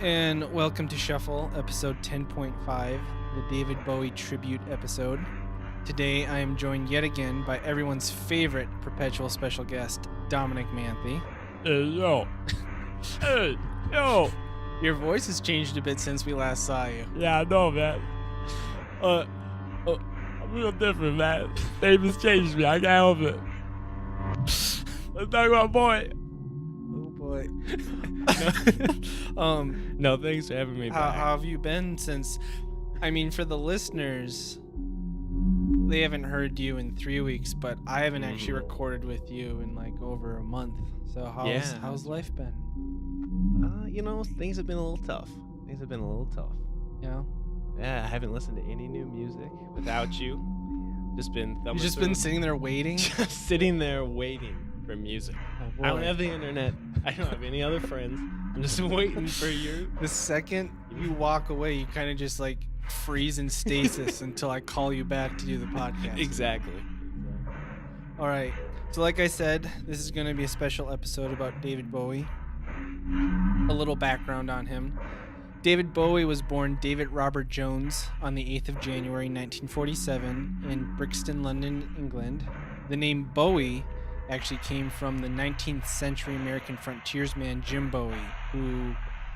and welcome to Shuffle, episode 10.5, the David Bowie tribute episode. Today I am joined yet again by everyone's favorite perpetual special guest, Dominic Manthe. Hey, yo. Hey, yo. Your voice has changed a bit since we last saw you. Yeah, I know, man. I'm real different, man. David's changed me. I can't help it. Let's talk about boy. Oh, boy. No, thanks for having me back. How have you been since... I mean, for the listeners, they haven't heard you in 3 weeks, but I haven't actually recorded with you in like over a month. So how's life been? Things have been a little tough. Yeah. Yeah, I haven't listened to any new music without you. Just been thumbing You've just through. been sitting there waiting? Just sitting there waiting for music. Oh, I don't have the internet. I don't have any other friends. I'm just waiting for you. The second you walk away, you kind of just like freeze in stasis until I call you back to do the podcast. Exactly. All right. So like I said, this is going to be a special episode about David Bowie. A little background on him. David Bowie was born David Robert Jones on the 8th of January 1947 in Brixton, London, England. The name Bowie actually came from the 19th century American frontiersman Jim Bowie, who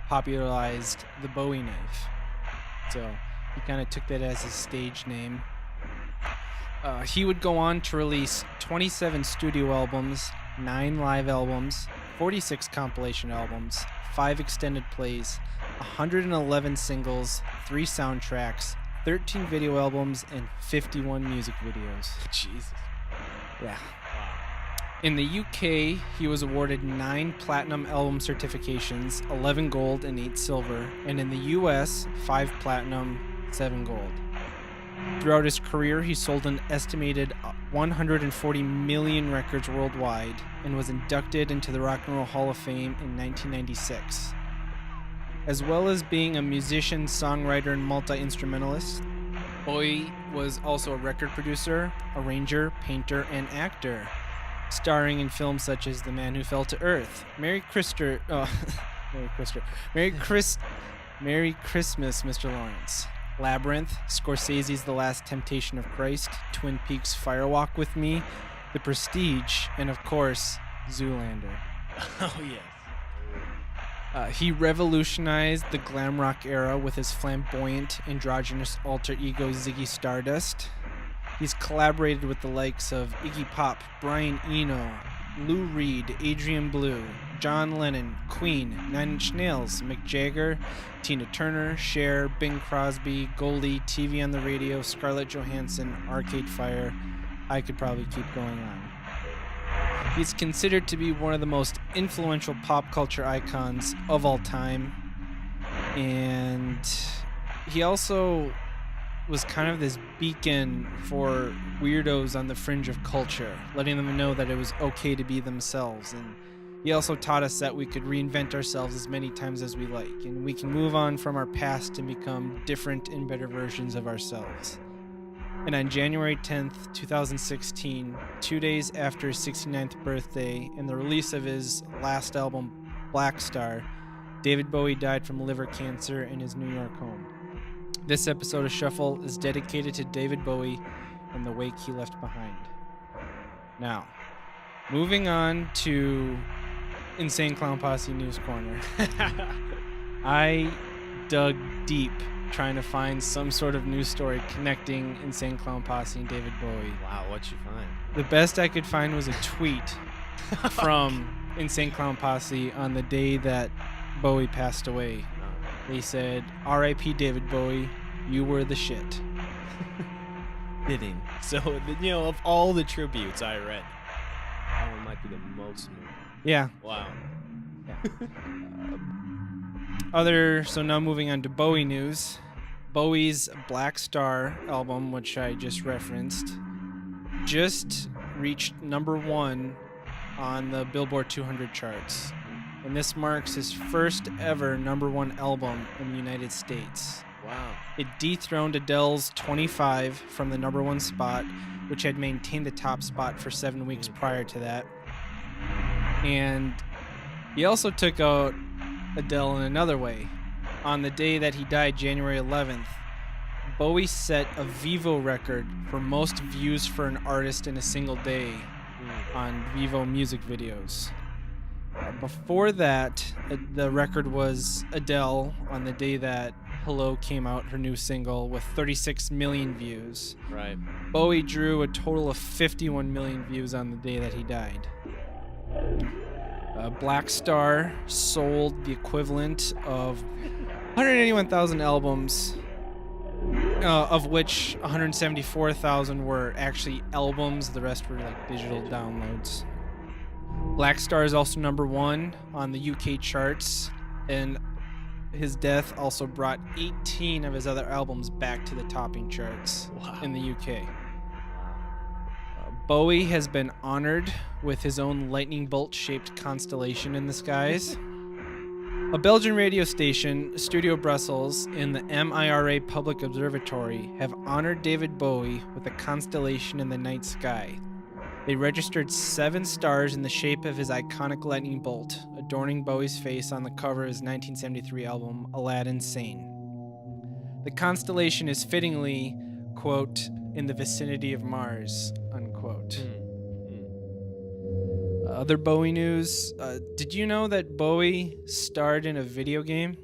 popularized the Bowie knife. So he kind of took that as his stage name. He would go on to release 27 studio albums, 9 live albums, 46 compilation albums, 5 extended plays, 111 singles, 3 soundtracks, 13 video albums, and 51 music videos. Jesus. Yeah. Wow. In the UK, he was awarded 9 platinum album certifications, 11 gold and 8 silver, and in the US, 5 platinum, 7 gold. Throughout his career, he sold an estimated 140 million records worldwide and was inducted into the Rock and Roll Hall of Fame in 1996. As well as being a musician, songwriter, and multi-instrumentalist, Bowie was also a record producer, arranger, painter, and actor, starring in films such as The Man Who Fell to Earth, Merry Christmas, Mr. Lawrence, Labyrinth, Scorsese's The Last Temptation of Christ, Twin Peaks' Fire Walk with Me, The Prestige, and of course, Zoolander. Oh, yes. He revolutionized the glam rock era with his flamboyant, androgynous alter ego Ziggy Stardust. He's collaborated with the likes of Iggy Pop, Brian Eno, Lou Reed, Adrian Blue, John Lennon, Queen, Nine Inch Nails, Mick Jagger, Tina Turner, Cher, Bing Crosby, Goldie, TV on the Radio, Scarlett Johansson, Arcade Fire. I could probably keep going on. He's considered to be one of the most influential pop culture icons of all time. And he also was kind of this beacon for weirdos on the fringe of culture, letting them know that it was okay to be themselves. And he also taught us that we could reinvent ourselves as many times as we like, and we can move on from our past and become different and better versions of ourselves. And on January 10th, 2016, 2 days after his 69th birthday and the release of his last album, Blackstar, David Bowie died from liver cancer in his New York home. This episode of Shuffle is dedicated to David Bowie and the wake he left behind. Now, moving on to Insane Clown Posse News Corner. I dug deep trying to find some sort of news story connecting Insane Clown Posse and David Bowie. Wow, what'd you find? The best I could find was a tweet from Insane Clown Posse on the day that Bowie passed away. They said, R.I.P. David Bowie, you were the shit. Fitting. So, of all the tributes I read, that one might be the most moving. Yeah. Wow. So now moving on to Bowie news. Bowie's Blackstar album, which I just referenced, just reached number 1 on the Billboard 200 charts. And this marks his first ever number 1 album in the United States. Wow. It dethroned Adele's 25 from the number 1 spot, which had maintained the top spot for 7 weeks prior to that. And he also took out Adele in another way. on the day that he died, January 11th, Bowie set a Vivo record for most views for an artist in a single day on Vivo music videos. Before that, the record was Adele on the day that Hello came out, her new single, with 36 million views. Right. Bowie drew a total of 51 million views on the day that he died. Blackstar sold the equivalent of 181,000 albums, of which 174,000 were actually albums. The rest were like digital downloads. Blackstar is also number 1 on the UK charts, and his death also brought 18 of his other albums back to the topping charts in the UK. Bowie has been honored with his own lightning bolt-shaped constellation in the skies. A Belgian radio station, Studio Brussels, and the MIRA Public Observatory have honored David Bowie with a constellation in the night sky. They registered 7 stars in the shape of his iconic lightning bolt, adorning Bowie's face on the cover of his 1973 album, Aladdin Sane. The constellation is fittingly, quote, in the vicinity of Mars, unquote. Other Bowie news. Did you know that Bowie starred in a video game?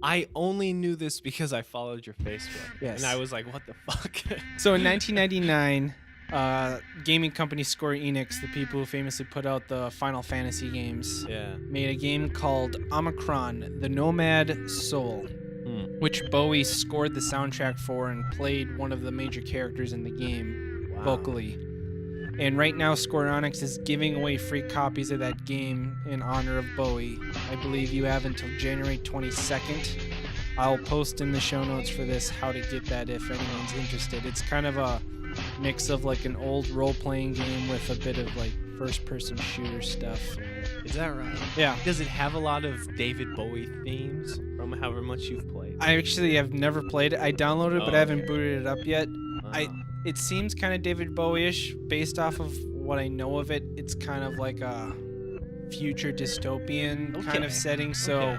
I only knew this because I followed your Facebook. Yes. And I was like, what the fuck? So in 1999, gaming company Square Enix, the people who famously put out the Final Fantasy games, made a game called Omicron, The Nomad Soul, which Bowie scored the soundtrack for and played one of the major characters in the game vocally. And right now, Square Enix is giving away free copies of that game in honor of Bowie. I believe you have until January 22nd. I'll post in the show notes for this how to get that if anyone's interested. It's kind of a mix of like an old role-playing game with a bit of like first-person shooter stuff. Is that right? Yeah. Does it have a lot of David Bowie themes from however much you've played? I actually have never played it. I downloaded it, but I haven't booted it up yet. It seems kind of David Bowie-ish based off of what I know of it. It's kind of like a future dystopian kind of setting, so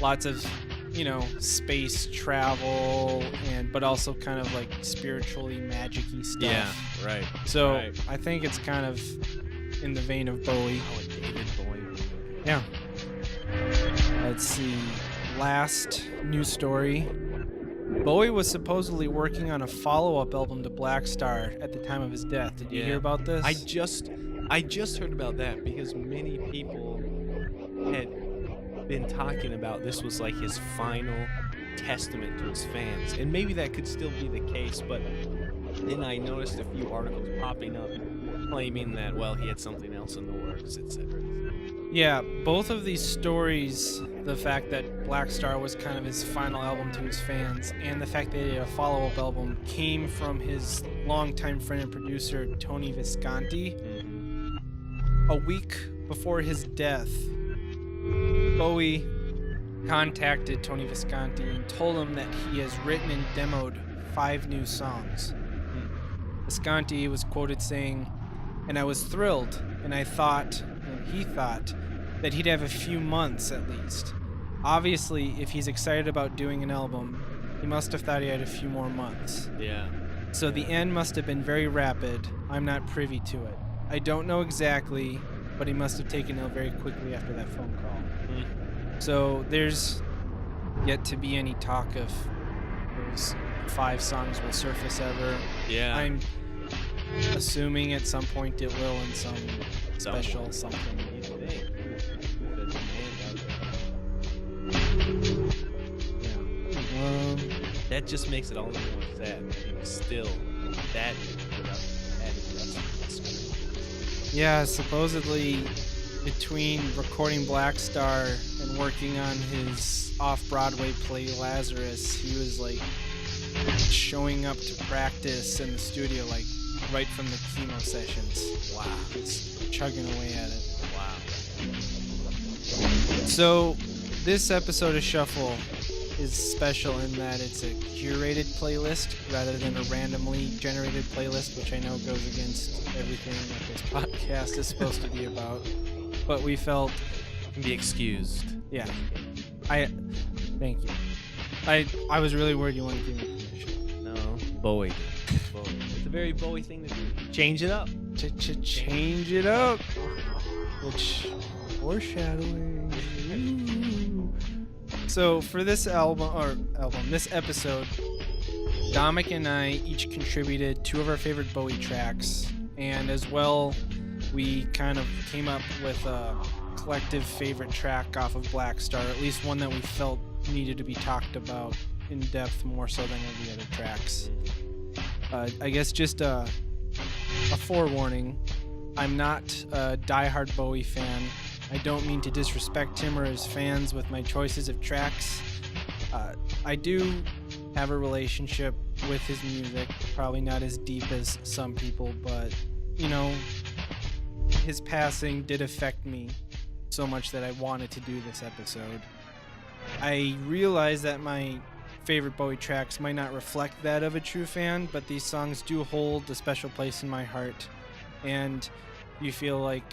lots of, you know, space travel but also kind of like spiritually magic-y stuff. Yeah, right. So I think it's kind of in the vein of Bowie. Oh, like David Bowie. Yeah. Let's see. Last news story. Bowie was supposedly working on a follow-up album to Blackstar at the time of his death. Did you hear about this? I just heard about that because many people had been talking about this was like his final testament to his fans. And maybe that could still be the case, but then I noticed a few articles popping up claiming that, well, he had something else in the works, etc. Yeah, both of these stories, the fact that Blackstar was kind of his final album to his fans, and the fact that he had a follow-up album, came from his longtime friend and producer, Tony Visconti. A week before his death, Bowie contacted Tony Visconti and told him that he has written and demoed 5 new songs. Visconti was quoted saying, "And I was thrilled, and I thought, and he thought, that he'd have a few months at least. Obviously, if he's excited about doing an album, he must have thought he had a few more months. Yeah. So the end must have been very rapid. I'm not privy to it. I don't know exactly, but he must have taken ill very quickly after that phone call." So there's yet to be any talk of those 5 songs will surface ever. Yeah. I'm assuming at some point it will in some special something. That just makes it all the more sad that he was still that Yeah, supposedly between recording Blackstar and working on his off-Broadway play Lazarus, he was like showing up to practice in the studio like right from the chemo sessions. Wow. Just chugging away at it. Wow. So this episode of Shuffle is special in that it's a curated playlist rather than a randomly generated playlist, which I know goes against everything that this podcast is supposed to be about. But we felt Can be excused. yeah. Thank you. I was really worried you wouldn't give me permission. No, Bowie. Bowie. It's a very Bowie thing to do. Change it up. Change it up. Which foreshadowing. So for this this episode, Dominic and I each contributed 2 of our favorite Bowie tracks, and as well, we kind of came up with a collective favorite track off of Blackstar, at least one that we felt needed to be talked about in depth more so than the other tracks. I guess just a forewarning, I'm not a diehard Bowie fan. I don't mean to disrespect him or his fans with my choices of tracks. I do have a relationship with his music, probably not as deep as some people, but, you know, his passing did affect me so much that I wanted to do this episode. I realize that my favorite Bowie tracks might not reflect that of a true fan, but these songs do hold a special place in my heart. And if you feel like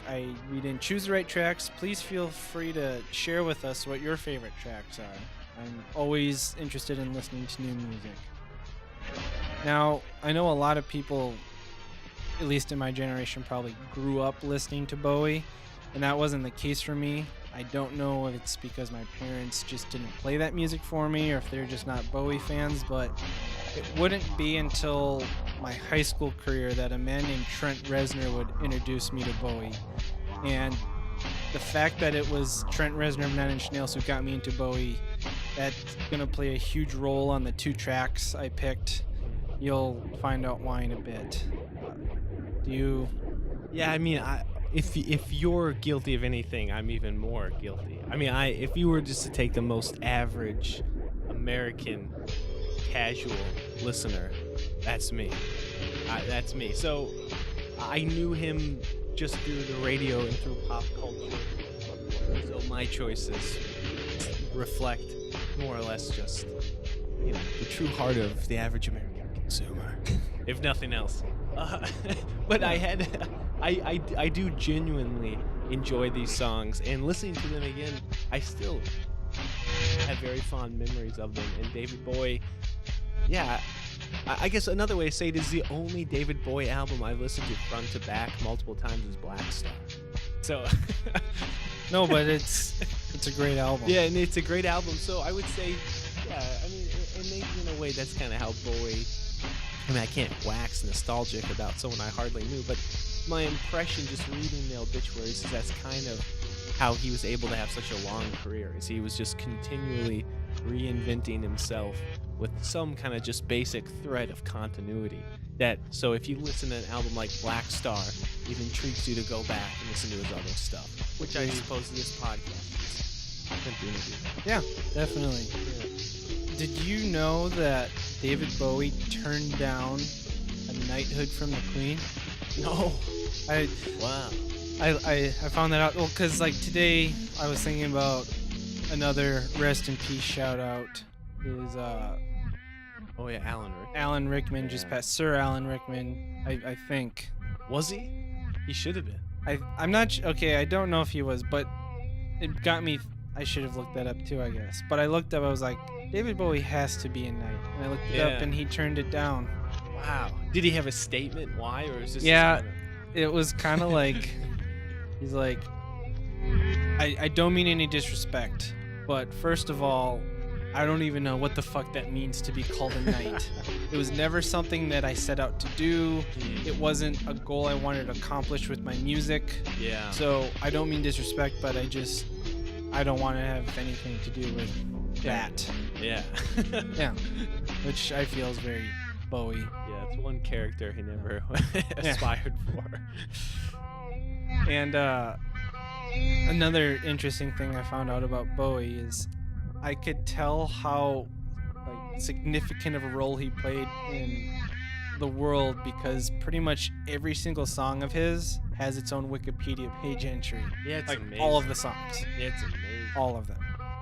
we didn't choose the right tracks, please feel free to share with us what your favorite tracks are. I'm always interested in listening to new music. Now, I know a lot of people, at least in my generation, probably grew up listening to Bowie, and that wasn't the case for me. I don't know if it's because my parents just didn't play that music for me or if they're just not Bowie fans, but it wouldn't be until my high school career that a man named Trent Reznor would introduce me to Bowie. And the fact that it was Trent Reznor of 9 Inch Nails who got me into Bowie, that's going to play a huge role on the 2 tracks I picked. You'll find out why in a bit. Do you... Yeah, I mean, if you're guilty of anything, I'm even more guilty. I mean, if you were just to take the most average American casual listener, that's me. That's me. So I knew him just through the radio and through pop culture. So my choices reflect more or less just, you know, the true heart of the average American consumer, if nothing else. But I do genuinely enjoy these songs, and listening to them again, I still have very fond memories of them. And David Bowie, yeah, I guess another way to say it is the only David Bowie album I've listened to front to back multiple times is Blackstar. So No, but it's a great album. Yeah, and it's a great album. So I would say, yeah, I mean, and maybe in a way that's kind of how Bowie. I mean, I can't wax nostalgic about someone I hardly knew, but my impression just reading the obituaries is that's kind of how he was able to have such a long career, is he was just continually reinventing himself with some kind of just basic thread of continuity. So if you listen to an album like Blackstar, it intrigues you to go back and listen to his other stuff, which I suppose this podcast is continuing to do. Yeah, definitely. Yeah. Did you know that David Bowie turned down a knighthood from the Queen? No. Wow. I found that out. Well, because like today I was thinking about another rest in peace shout out is oh yeah, Alan Rickman just passed. Sir Alan Rickman, I think. Was he? He should have been. I'm not okay. I don't know if he was, but it got me. I should have looked that up too, I guess. But I looked up. I was like, David Bowie has to be a knight, and I looked it up, and he turned it down. Wow. Did he have a statement? Why, or is this? Yeah, it was kind of like he's like, I don't mean any disrespect, but first of all, I don't even know what the fuck that means to be called a knight. It was never something that I set out to do. It wasn't a goal I wanted to accomplish with my music. Yeah. So I don't mean disrespect, but I don't want to have anything to do with that. Yeah. Yeah. Which I feel is very Bowie. Yeah, it's one character he never aspired for. And another interesting thing I found out about Bowie is I could tell how significant of a role he played in the world because pretty much every single song of his has its own Wikipedia page entry. Yeah, it's amazing. All of the songs. Yeah, it's amazing. All of them.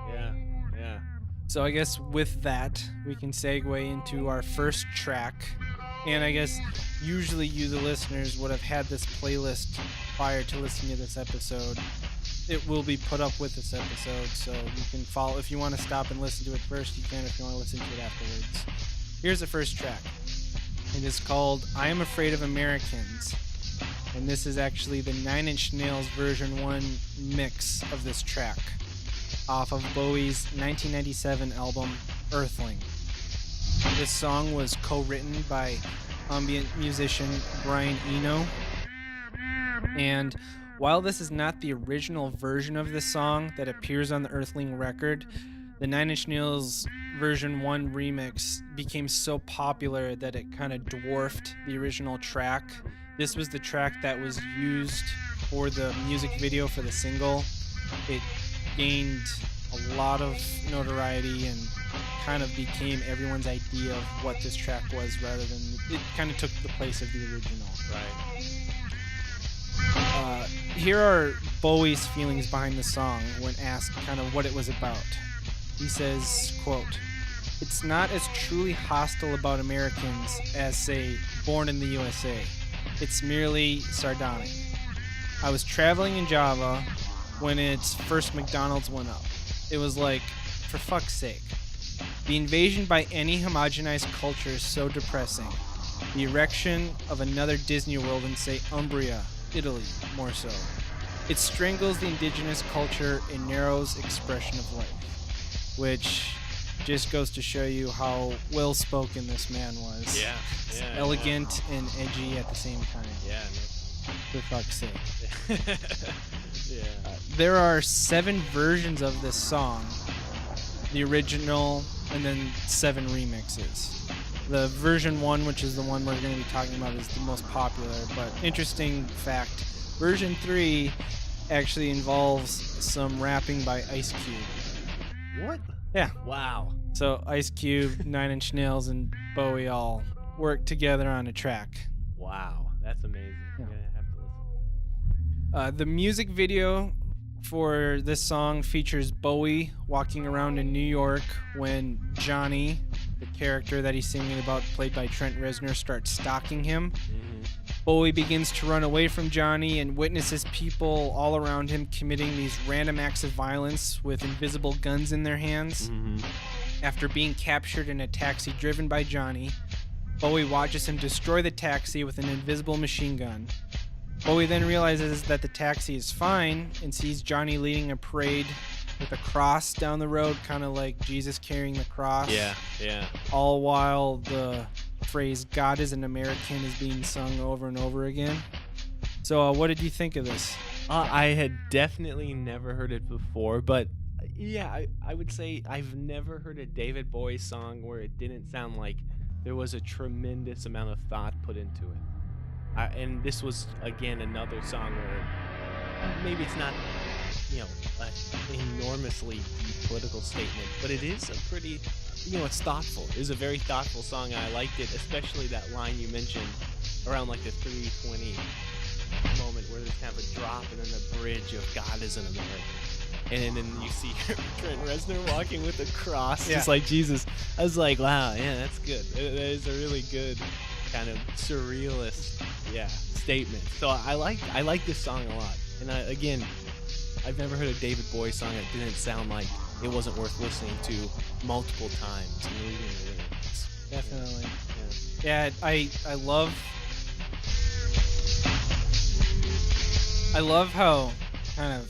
Yeah, yeah. So I guess with that, we can segue into our first track. And I guess usually you, the listeners, would have had this playlist prior to listening to this episode. it will be put up with this episode, so you can follow. If you want to stop and listen to it first, you can. If you want to listen to it afterwards. Here's the first track. It is called I Am Afraid of Americans. And this is actually the 9 Inch Nails version 1 mix of this track off of Bowie's 1997 album Earthling. This song was co-written by ambient musician Brian Eno. And while this is not the original version of this song that appears on the Earthling record, the 9 Inch Nails version 1 remix became so popular that it kind of dwarfed the original track. This was the track that was used for the music video for the single. It gained a lot of notoriety and kind of became everyone's idea of what this track was, rather than it kind of took the place of the original. Right. Here are Bowie's feelings behind the song when asked kind of what it was about. He says, quote, "It's not as truly hostile about Americans as, say, Born in the USA. It's merely sardonic. I was traveling in Java when its first McDonald's went up. It was like, for fuck's sake. The invasion by any homogenized culture is so depressing. The erection of another Disney World in, say, Umbria, Italy, more so. It strangles the indigenous culture and narrows expression of life." Which just goes to show you how well-spoken this man was. Yeah. Elegant and edgy at the same time. Yeah. For fuck's sake. Yeah. There are 7 versions of this song. The original, and then 7 remixes. The version 1, which is the one we're going to be talking about, is the most popular. But interesting fact, version 3 actually involves some rapping by Ice Cube. What? Yeah. Wow. So Ice Cube, 9 Inch Nails, and Bowie all worked together on a track. Wow. That's amazing. Yeah. I'm going to have to listen to that. The music video for this song features Bowie walking around in New York when Johnny, the character that he's singing about, played by Trent Reznor, starts stalking him. Mm-hmm. Bowie begins to run away from Johnny and witnesses people all around him committing these random acts of violence with invisible guns in their hands. Mm-hmm. After being captured in a taxi driven by Johnny, Bowie watches him destroy the taxi with an invisible machine gun. Bowie then realizes that the taxi is fine and sees Johnny leading a parade with a cross down the road, kind of like Jesus carrying the cross. Yeah. All while the phrase "God is an American" is being sung over and over again. So what did you think of this? I had definitely never heard it before, but yeah, I would say I've never heard a David Bowie song where it didn't sound like there was a tremendous amount of thought put into it. And this was, again, another song where maybe it's not, an enormously deep political statement, but it is a pretty, it's thoughtful. It is a very thoughtful song, and I liked it, especially that line you mentioned around like the 3:20 moment where there's kind of a drop and then the bridge of God is an American. And then you see Trent Reznor walking with a cross, just like Jesus. I was like, wow, yeah, that's good. That is a really good kind of surrealist, statement. So I like this song a lot. And I've never heard a David Bowie song that didn't sound like it wasn't worth listening to multiple times and reading the lyrics. Definitely. Yeah, I love how kind of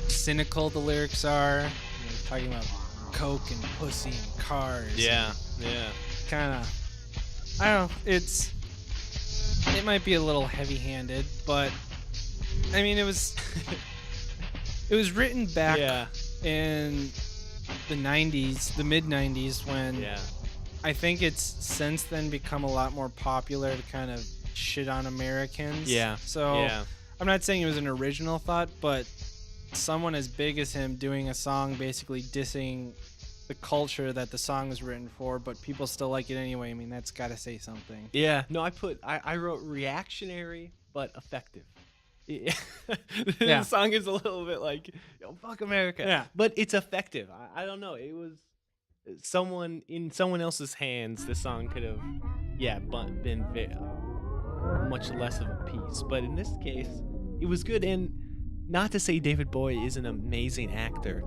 cynical the lyrics are. Talking about coke and pussy and cars. Yeah. Kind of, I don't know, it might be a little heavy-handed, but I mean, it was written back in the 90s, the mid-90s, when I think it's since then become a lot more popular to kind of shit on Americans. Yeah. So I'm not saying it was an original thought, but someone as big as him doing a song basically dissing the culture that the song was written for, but people still like it anyway. I mean, that's got to say something. Yeah. No, I wrote reactionary but effective. The song is a little bit like, fuck America. Yeah. But it's effective. I don't know. It was in someone else's hands. The song could have, been much less of a piece. But in this case, it was good. And not to say David Bowie is an amazing actor.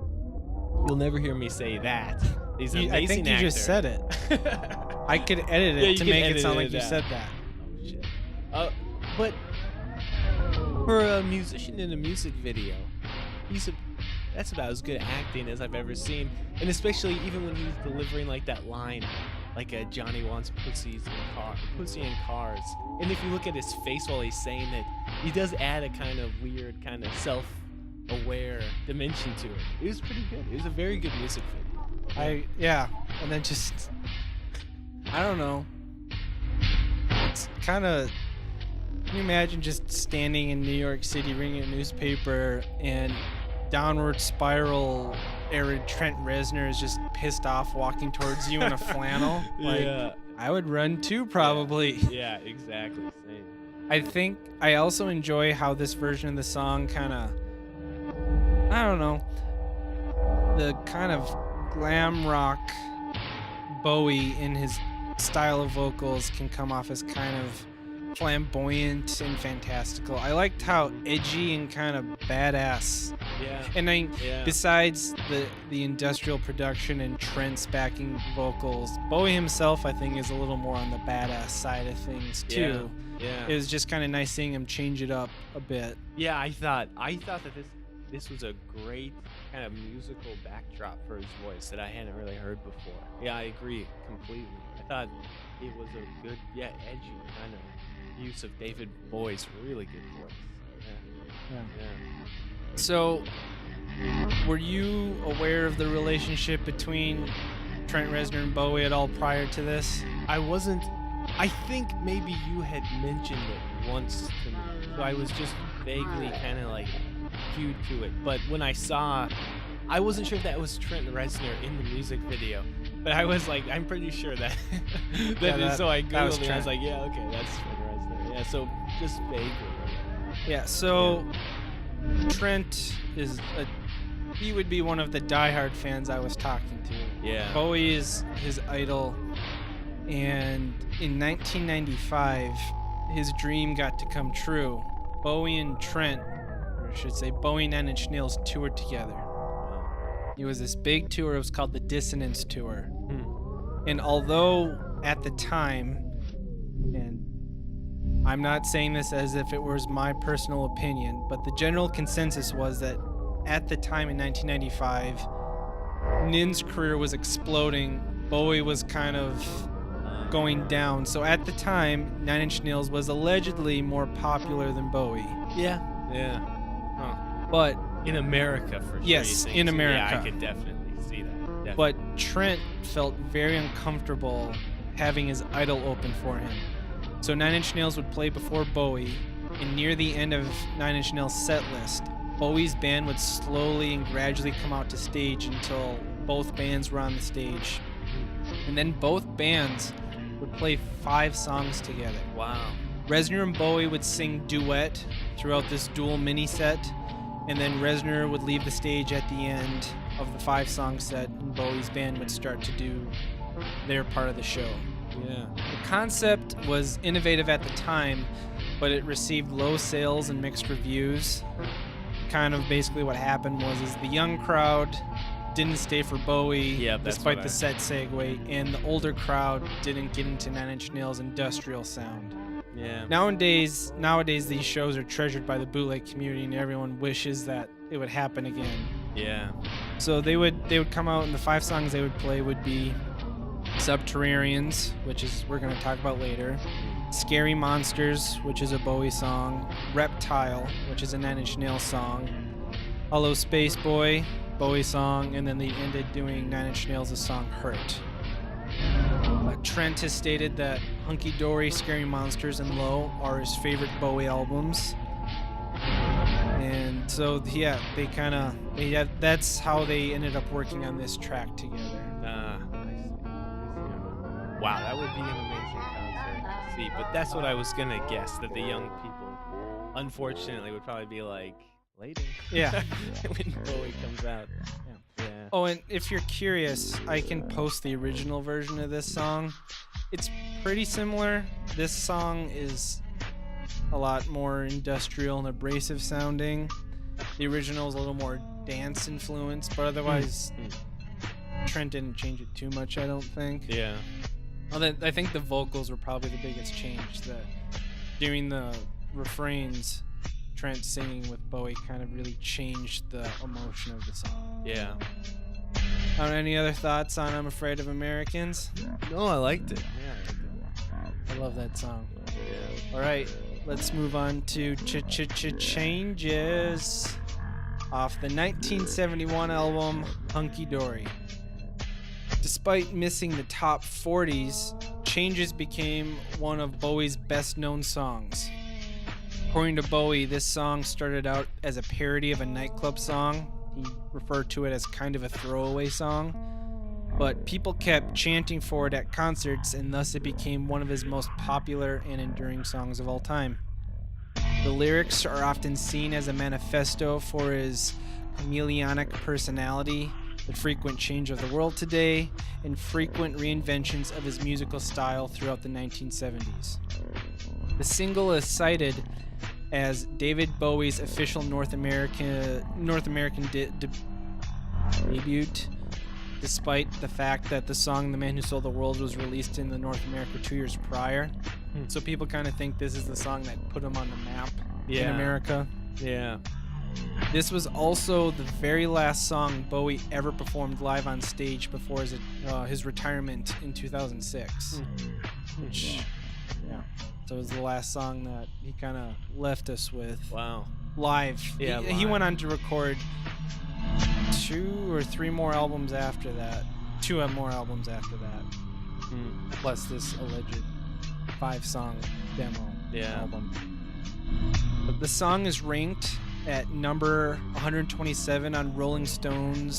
You'll never hear me say that. He's an amazing I think you actor. just said it. I could edit Yeah, it you to can make it edit sound it like you out. said that. Oh shit. But for a musician in a music video, that's about as good acting as I've ever seen. And especially even when he's delivering like that line, like a Johnny wants pussy in cars. And if you look at his face while he's saying it, he does add a kind of weird, kind of self-aware dimension to it. It was pretty good. It was a very good music video. And then just I don't know. It's kind of. Can you imagine just standing in New York City reading a newspaper and downward spiral arid Trent Reznor is just pissed off walking towards you in a flannel? Yeah. I would run too, probably. Yeah, exactly. Same. I think I also enjoy how this version of the song kind of, I don't know, the kind of glam rock Bowie in his style of vocals can come off as kind of flamboyant and fantastical. I liked how edgy and kind of badass. Yeah. And besides the industrial production and Trent's backing vocals, Bowie himself, I think, is a little more on the badass side of things too. Yeah. It was just kind of nice seeing him change it up a bit. Yeah, I thought that this was a great kind of musical backdrop for his voice that I hadn't really heard before. Yeah, I agree completely. I thought it was a good, edgy kind of use of David Bowie's really good voice. Yeah. So, were you aware of the relationship between Trent Reznor and Bowie at all prior to this? I wasn't. I think maybe you had mentioned it once to me, so I was just vaguely kind of like cued to it. But when I saw, I wasn't sure if that was Trent Reznor in the music video. But I was like, I'm pretty sure that. So I googled it. And I was like, yeah, okay, that's Trent Reznor. Yeah, so just vaguely. Yeah. So Trent he would be one of the diehard fans I was talking to. Yeah. Bowie is his idol, and in 1995, his dream got to come true. Bowie and Trent, or I should say Bowie and 9 Inch Nails, toured together. It was this big tour. It was called the Dissonance Tour. And although at the time, and I'm not saying this as if it was my personal opinion, but the general consensus was that at the time in 1995, Nin's career was exploding. Bowie was kind of going down. So at the time, 9 Inch Nails was allegedly more popular than Bowie. Yeah. But in America, for sure. Yes, in America. Yeah, I could definitely see that. Definitely. But Trent felt very uncomfortable having his idol open for him. So 9 Inch Nails would play before Bowie, and near the end of 9 Inch Nails' set list, Bowie's band would slowly and gradually come out to stage until both bands were on the stage. And then both bands would play 5 songs together. Wow. Reznor and Bowie would sing duet throughout this dual mini set, and then Reznor would leave the stage at the end of the 5-song set, and Bowie's band would start to do their part of the show. Yeah. The concept was innovative at the time, but it received low sales and mixed reviews. Kind of basically what happened was the young crowd didn't stay for Bowie, despite the set segue, and the older crowd didn't get into 9 Inch Nails' industrial sound. Yeah. Nowadays these shows are treasured by the bootleg community, and everyone wishes that it would happen again. Yeah. So they would come out, and the 5 songs they would play would be Subterraneans, which is we're going to talk about later, Scary Monsters, which is a Bowie song, Reptile, which is a 9 Inch Nails song, Hello Space Boy, Bowie song, and then they ended doing 9 Inch Nails' song Hurt. Trent has stated that Hunky Dory, Scary Monsters, and Low are his favorite Bowie albums. And so, yeah, that's how they ended up working on this track together. Wow, that would be an amazing concert to see. But that's what I was going to guess, that the young people, unfortunately, would probably be like, later. Yeah. When Bowie comes out. Yeah. Oh, and if you're curious, I can post the original version of this song. It's pretty similar. This song is a lot more industrial and abrasive sounding. The original was a little more dance influenced, but otherwise, Trent didn't change it too much, I don't think. Yeah. Although I think the vocals were probably the biggest change. That during the refrains, Trent singing with Bowie kind of really changed the emotion of the song. Yeah. Any other thoughts on I'm Afraid of Americans? No, I liked it. Yeah. I love that song. Yeah. All right, let's move on to Changes off the 1971 album Hunky Dory. Despite missing the top 40s, Changes became one of Bowie's best known songs. According to Bowie, this song started out as a parody of a nightclub song. He referred to it as kind of a throwaway song, but people kept chanting for it at concerts, and thus it became one of his most popular and enduring songs of all time. The lyrics are often seen as a manifesto for his chameleonic personality, the frequent change of the world today, and frequent reinventions of his musical style throughout the 1970s. The single is cited as David Bowie's official North American debut, despite the fact that the song "The Man Who Sold the World" was released in North America 2 years prior. So people kind of think this is the song that put him on the map in America. Yeah. This was also the very last song Bowie ever performed live on stage before his retirement in 2006. Which, so it was the last song that he kind of left us with. Wow. Live. Yeah, he went on to record 2 or 3 more albums after that. 2 more albums after that. Plus this alleged 5-song demo album. But the song is ranked at number 127 on Rolling Stone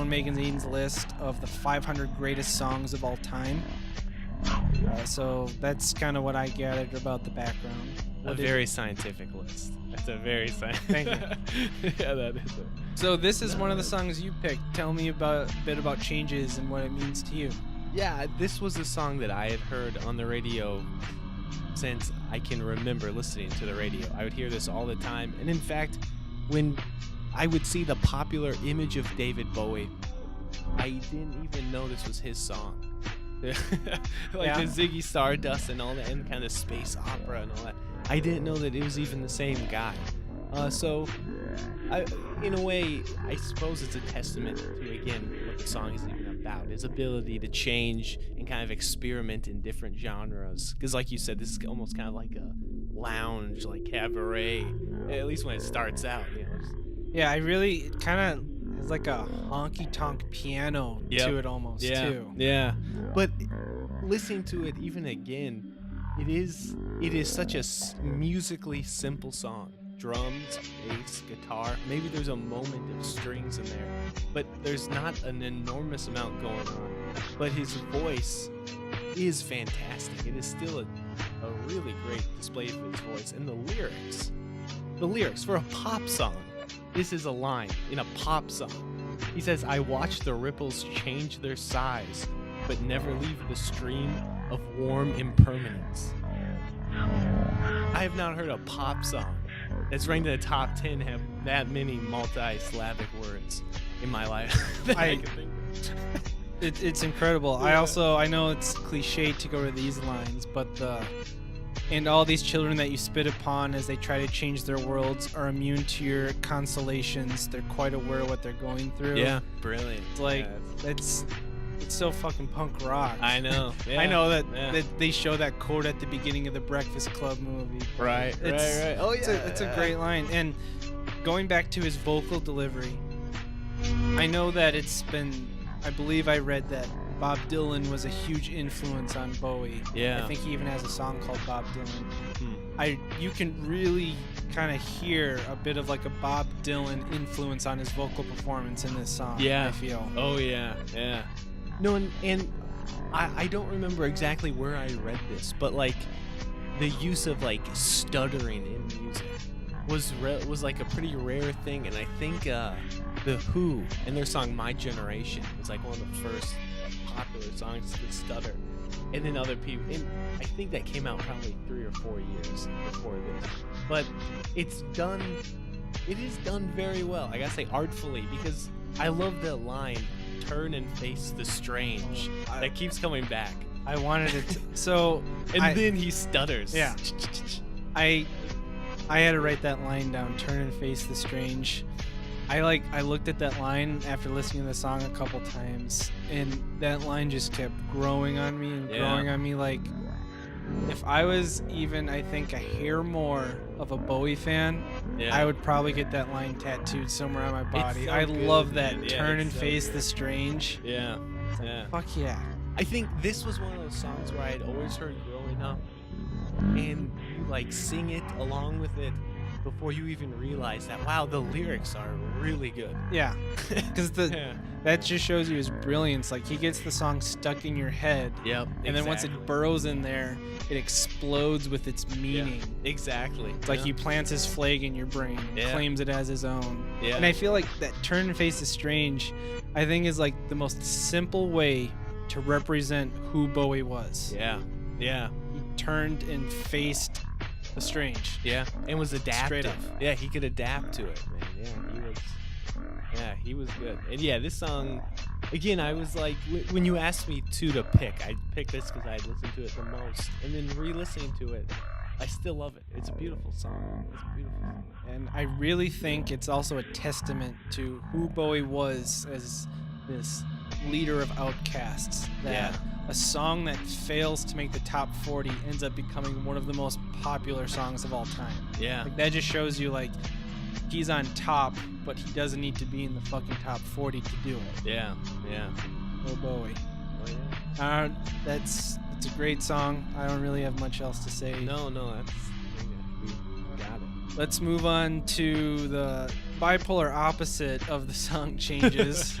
magazine's list of the 500 greatest songs of all time. So that's kind of what I gathered about the background. A very scientific list. That's a very Thank you. Yeah, that is it. So this is one of the songs you picked. Tell me a bit about Changes and what it means to you. Yeah, this was a song that I had heard on the radio since I can remember listening to the radio. I would hear this all the time. And in fact, when I would see the popular image of David Bowie, I didn't even know this was his song. The Ziggy Stardust and all that, and kind of space opera and all that. I didn't know that it was even the same guy. So, in a way, I suppose it's a testament to, again, what the song is even about. His ability to change and kind of experiment in different genres. Because like you said, this is almost kind of like a lounge, like cabaret, at least when it starts out, Yeah, it kind of has like a honky-tonk piano to it almost, too. Yeah. But listening to it even again, it is such a musically simple song. Drums, bass, guitar. Maybe there's a moment of strings in there, but there's not an enormous amount going on. But his voice is fantastic. It is still a really great display of his voice. And the lyrics for a pop song. This is a line in a pop song. He says, "I watch the ripples change their size, but never leave the stream of warm impermanence." I have not heard a pop song that's ranked in the top 10 have that many multi-syllabic words in my life that I can think of. It's incredible. Yeah. I know it's cliche to go to these lines, but and all these children that you spit upon as they try to change their worlds are immune to your consolations. They're quite aware of what they're going through. Yeah, brilliant. It's like, it's so fucking punk rock. I know. Yeah. I know that they show that quote at the beginning of the Breakfast Club movie. Right. Oh, yeah. It's a great line. And going back to his vocal delivery, I know that I believe I read that Bob Dylan was a huge influence on Bowie. Yeah. I think he even has a song called Bob Dylan. You can really kind of hear a bit of like a Bob Dylan influence on his vocal performance in this song. Yeah. I feel. Oh, yeah. No, and I don't remember exactly where I read this, but like the use of like stuttering in music was like a pretty rare thing, and I think The Who and their song "My Generation" was like one of the first popular songs to stutter, and then other people. And I think that came out probably 3 or 4 years before this, but it's done it is done very well. I gotta say artfully, because I love the line, "Turn and face the strange." That keeps coming back. I wanted it to, so And then he stutters. Yeah. I had to write that line down, "Turn and face the strange." I looked at that line after listening to the song a couple times, and that line just kept growing on me and growing on me. Like, if I was even, I think, a hair more of a Bowie fan, I would probably get that line tattooed somewhere on my body. so I good, love that, man. Yeah, "Turn it's and so face good. the strange." Yeah. Yeah. Fuck yeah. I think this was one of those songs where I'd always heard growing up, and you like sing it along with it before you even realize that, wow, the lyrics are really good. Yeah, because that just shows you his brilliance. Like, he gets the song stuck in your head, Yep. and then once it burrows in there, it explodes with its meaning. Exactly. It's like he plants his flag in your brain, claims it as his own. Yeah. And I feel like that "Turn and Face the Strange," I think, is like the most simple way to represent who Bowie was. Yeah. Yeah. He turned and faced the strange. Yeah. And was adaptive. Straight up. Yeah, he could adapt to it, man. He was good. And yeah, this song, again, I was like, when you asked me to pick, I picked this because I listened to it the most. And then re-listening to it, I still love it. It's a beautiful song. And I really think it's also a testament to who Bowie was as this leader of outcasts. That a song that fails to make the top 40 ends up becoming one of the most popular songs of all time. Yeah. Like, that just shows you, like, he's on top, but he doesn't need to be in the fucking top 40 to do it. Yeah. Yeah. Oh, Bowie. Oh, yeah. That's a great song. I don't really have much else to say. No, that's we got it. Let's move on to the bipolar opposite of the song changes,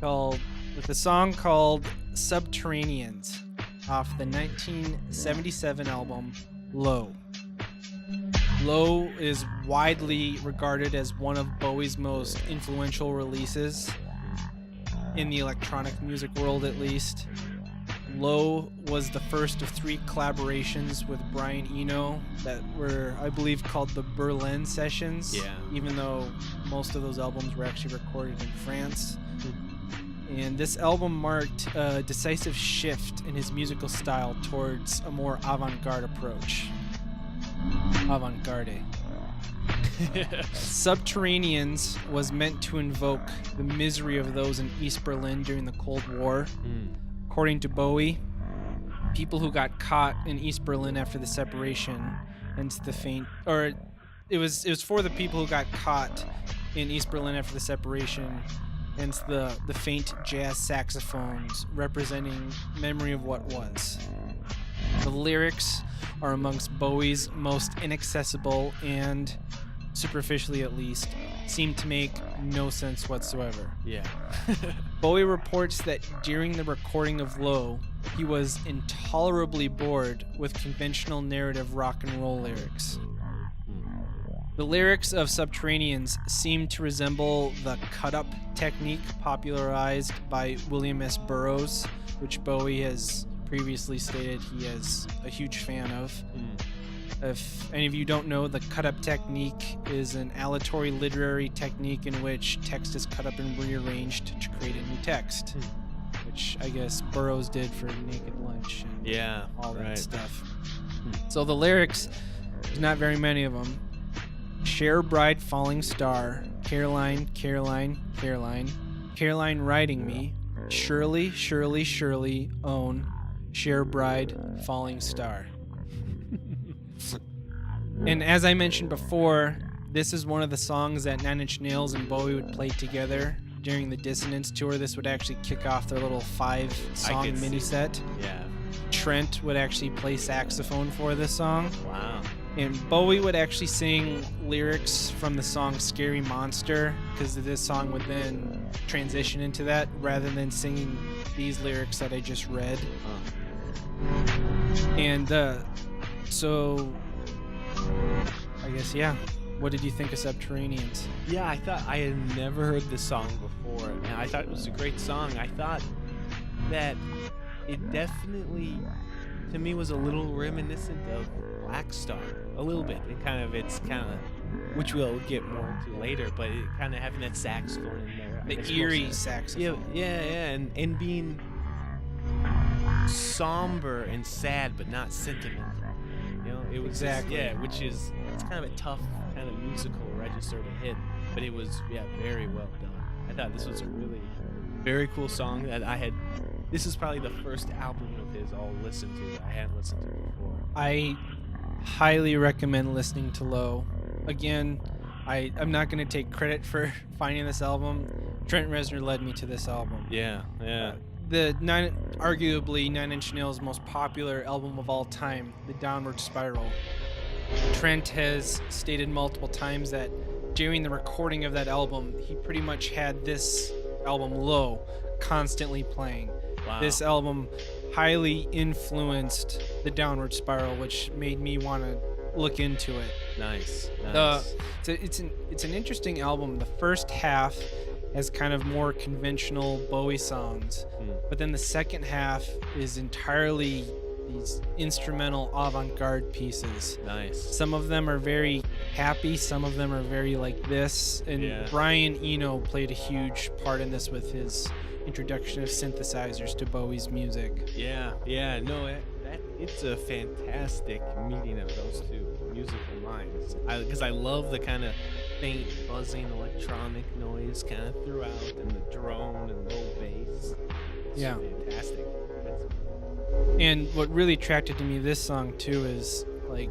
with a song called "Subterraneans" off the 1977 album Low. Low is widely regarded as one of Bowie's most influential releases in the electronic music world, at least. Low was the first of 3 collaborations with Brian Eno that were, I believe, called the Berlin Sessions. Yeah. Even though most of those albums were actually recorded in France. And this album marked a decisive shift in his musical style towards a more avant-garde approach. Avant-garde. Subterraneans was meant to invoke the misery of those in East Berlin during the Cold War. According to Bowie, people who got caught in East Berlin after the separation, hence the faint, or it was for the people who got caught in East Berlin after the separation, hence the faint jazz saxophones representing memory of what was. The lyrics are amongst Bowie's most inaccessible and, superficially at least, seem to make no sense whatsoever. Yeah. Bowie reports that during the recording of Low, he was intolerably bored with conventional narrative rock and roll lyrics. The lyrics of Subterraneans seem to resemble the cut-up technique popularized by William S. Burroughs, which Bowie has previously stated he is a huge fan of. If any of you don't know, the cut-up technique is an aleatory literary technique in which text is cut up and rearranged to create a new text, which I guess Burroughs did for Naked Lunch and all that stuff. So the lyrics, there's not very many of them. Share bride falling star, Caroline, Caroline, Caroline, Caroline riding me, Shirley, Shirley, Shirley, own, share bride falling star. And as I mentioned before, this is one of the songs that 9 Inch Nails and Bowie would play together during the Dissonance tour. This would actually kick off their little 5-song mini set. Yeah. Trent would actually play saxophone for this song. Wow. And Bowie would actually sing lyrics from the song Scary Monster, because this song would then transition into that rather than singing these lyrics that I just read. And so I guess, what did you think of Subterraneans? Yeah, I thought I had never heard this song before, and I thought it was a great song. I thought that it definitely to me was a little reminiscent of Blackstar, a little bit. It's kind of, which we'll get more into later, but it kind of having that saxophone in there. I The guess eerie most- saxophone. Yeah, and being somber and sad, but not sentimental. You know, it was just- Exactly. which is it's kind of a tough kind of musical register to hit, but it was very well done. I thought this was a really very cool song that I had. This is probably the first album of his I'll listen to that I hadn't listened to before. I highly recommend listening to Low. Again, I'm not going to take credit for finding this album. Trent Reznor led me to this album. Yeah. Arguably Nine Inch Nails' most popular album of all time, The Downward Spiral. Trent has stated multiple times that during the recording of that album, he pretty much had this album, Low, constantly playing. Wow. This album highly influenced The Downward Spiral, which made me want to look into it. Nice. It's an interesting album. The first half has kind of more conventional Bowie songs, but then the second half is entirely these instrumental avant-garde pieces. Nice. Some of them are very happy, some of them are very like this, and Brian Eno played a huge part in this with his introduction of synthesizers to Bowie's music. It's a fantastic meeting of those two musical minds. Because I love the kind of faint buzzing electronic noise kind of throughout, and the drone and low bass. It's fantastic. And what really attracted to me this song too is like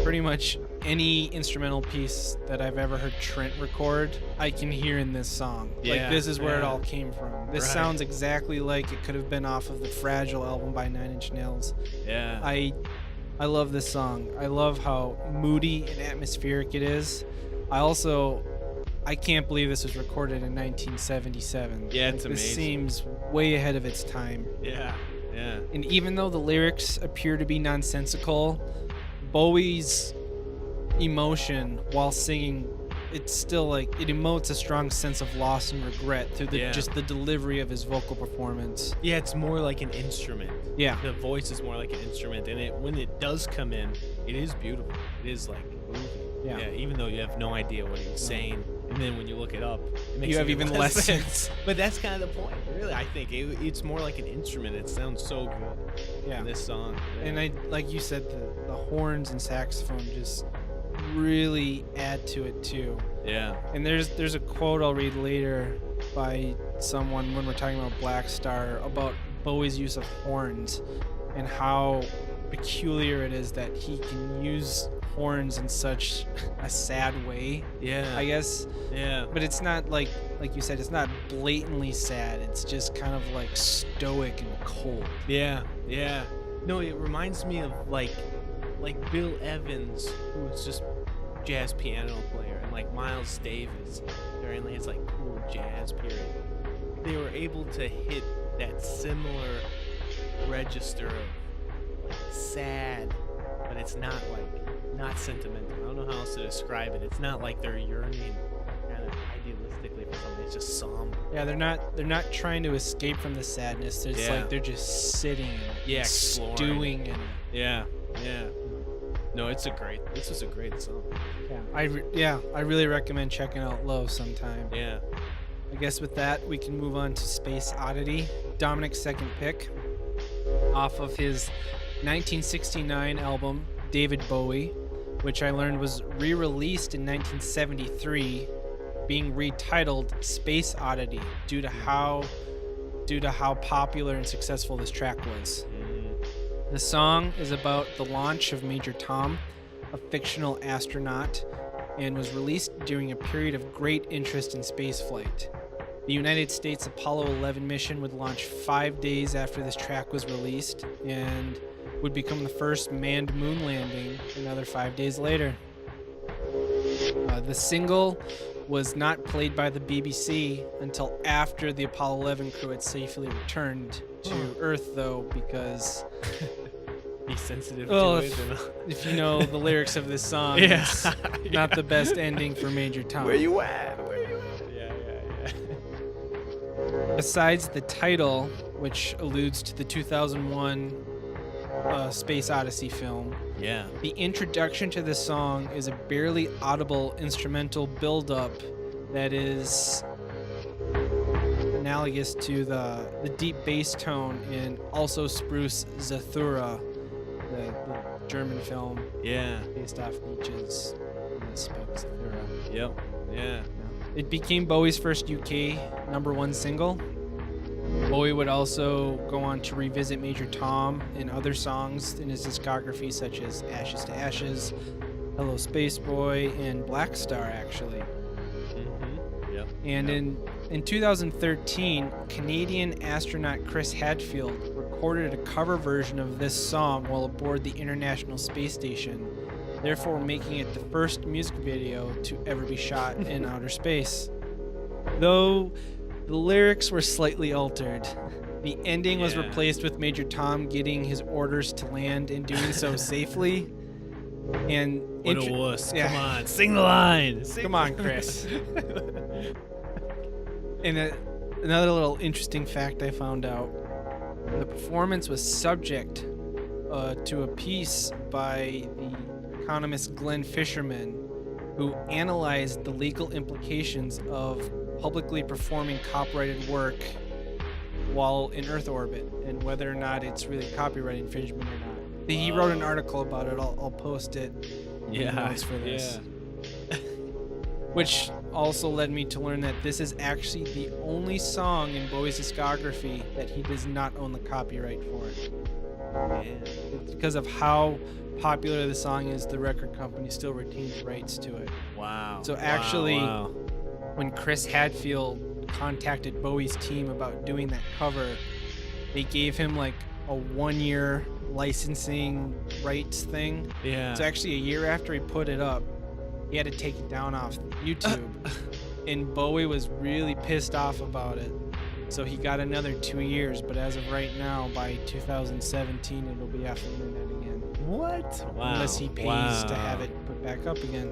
pretty much any instrumental piece that I've ever heard Trent record, I can hear in this song. Like this is where it all came from. This sounds exactly like it could have been off of the Fragile album by Nine Inch Nails. Yeah. I love this song. I love how moody and atmospheric it is. I can't believe this was recorded in 1977. Yeah, it's This amazing. seems way ahead of its time. Yeah. And even though the lyrics appear to be nonsensical, Bowie's emotion while singing, it's still like it emotes a strong sense of loss and regret through just the delivery of his vocal performance. Yeah, it's more like an instrument. Yeah. The voice is more like an instrument, and when it does come in, it is beautiful. It is like moving. Yeah. Even though you have no idea what he's saying, and then when you look it up, it makes You have even less sense. But that's kind of the point, really. I think it's more like an instrument. It sounds so good in this song. Yeah. And like you said, the horns and saxophone just really add to it too. Yeah. And there's a quote I'll read later by someone when we're talking about Blackstar about Bowie's use of horns and how peculiar it is that he can use horns in such a sad way. Yeah. I guess. Yeah. But it's not like you said, it's not blatantly sad. It's just kind of like stoic and cold. Yeah. No, it reminds me of like Bill Evans, who was just jazz piano player, and like Miles Davis during his like cool jazz period. They were able to hit that similar register of like sad, but it's not sentimental. I don't know how else to describe it. It's not like they're yearning kind of idealistically for something. It's just somber. Yeah, they're not trying to escape from the sadness. It's like they're just sitting in it, exploring, stewing in it. Yeah. No, this was a great song. Yeah, I really recommend checking out Low sometime. Yeah. I guess with that, we can move on to Space Oddity, Dominic's second pick, off of his 1969 album, David Bowie, which I learned was re-released in 1973, being retitled Space Oddity due to how popular and successful this track was. The song is about the launch of Major Tom, a fictional astronaut, and was released during a period of great interest in spaceflight. The United States Apollo 11 mission would launch 5 days after this track was released and would become the first manned moon landing another 5 days later. The single was not played by the BBC until after the Apollo 11 crew had safely returned to Earth, though, because be sensitive well, to it. if you know the lyrics of this song, it's not the best ending for Major Tom. Where you at? Yeah. Besides the title, which alludes to the 2001 Space Odyssey film. Yeah. The introduction to this song is a barely audible instrumental build-up that is analogous to the deep bass tone in Also Spruce Zathura, the German film Yeah. based off Nietzsche's spoke Zathura. Yep. Yeah. It became Bowie's first UK #1 single. Bowie would also go on to revisit Major Tom in other songs in his discography, such as Ashes to Ashes, Hello Space Boy, and Blackstar, actually. Mm-hmm. Yep. And Yep. in 2013, Canadian astronaut Chris Hadfield recorded a cover version of this song while aboard the International Space Station, therefore making it the first music video to ever be shot in outer space. Though the lyrics were slightly altered. The ending was Yeah. replaced with Major Tom getting his orders to land and doing so safely. And What a wuss. Yeah. Come on, sing the line. Come on, Chris. And another little interesting fact I found out: the performance was subject to a piece by the economist Glenn Fisherman, who analyzed the legal implications of publicly performing copyrighted work while in Earth orbit and whether or not it's really copyright infringement or not. He wrote an article about it. I'll post it. in the notes for this. Which also led me to learn that this is actually the only song in Bowie's discography that he does not own the copyright for. It's because of how popular the song is, the record company still retains rights to it. Wow. So actually, Wow. when Chris Hadfield contacted Bowie's team about doing that cover, they gave him like a 1-year licensing rights thing. Yeah. So actually, a year after he put it up, he had to take it down off YouTube. And Bowie was really pissed off about it. So he got another 2 years, but as of right now, by 2017, it'll be off the internet again. What? Wow. Unless he pays to have it put back up again.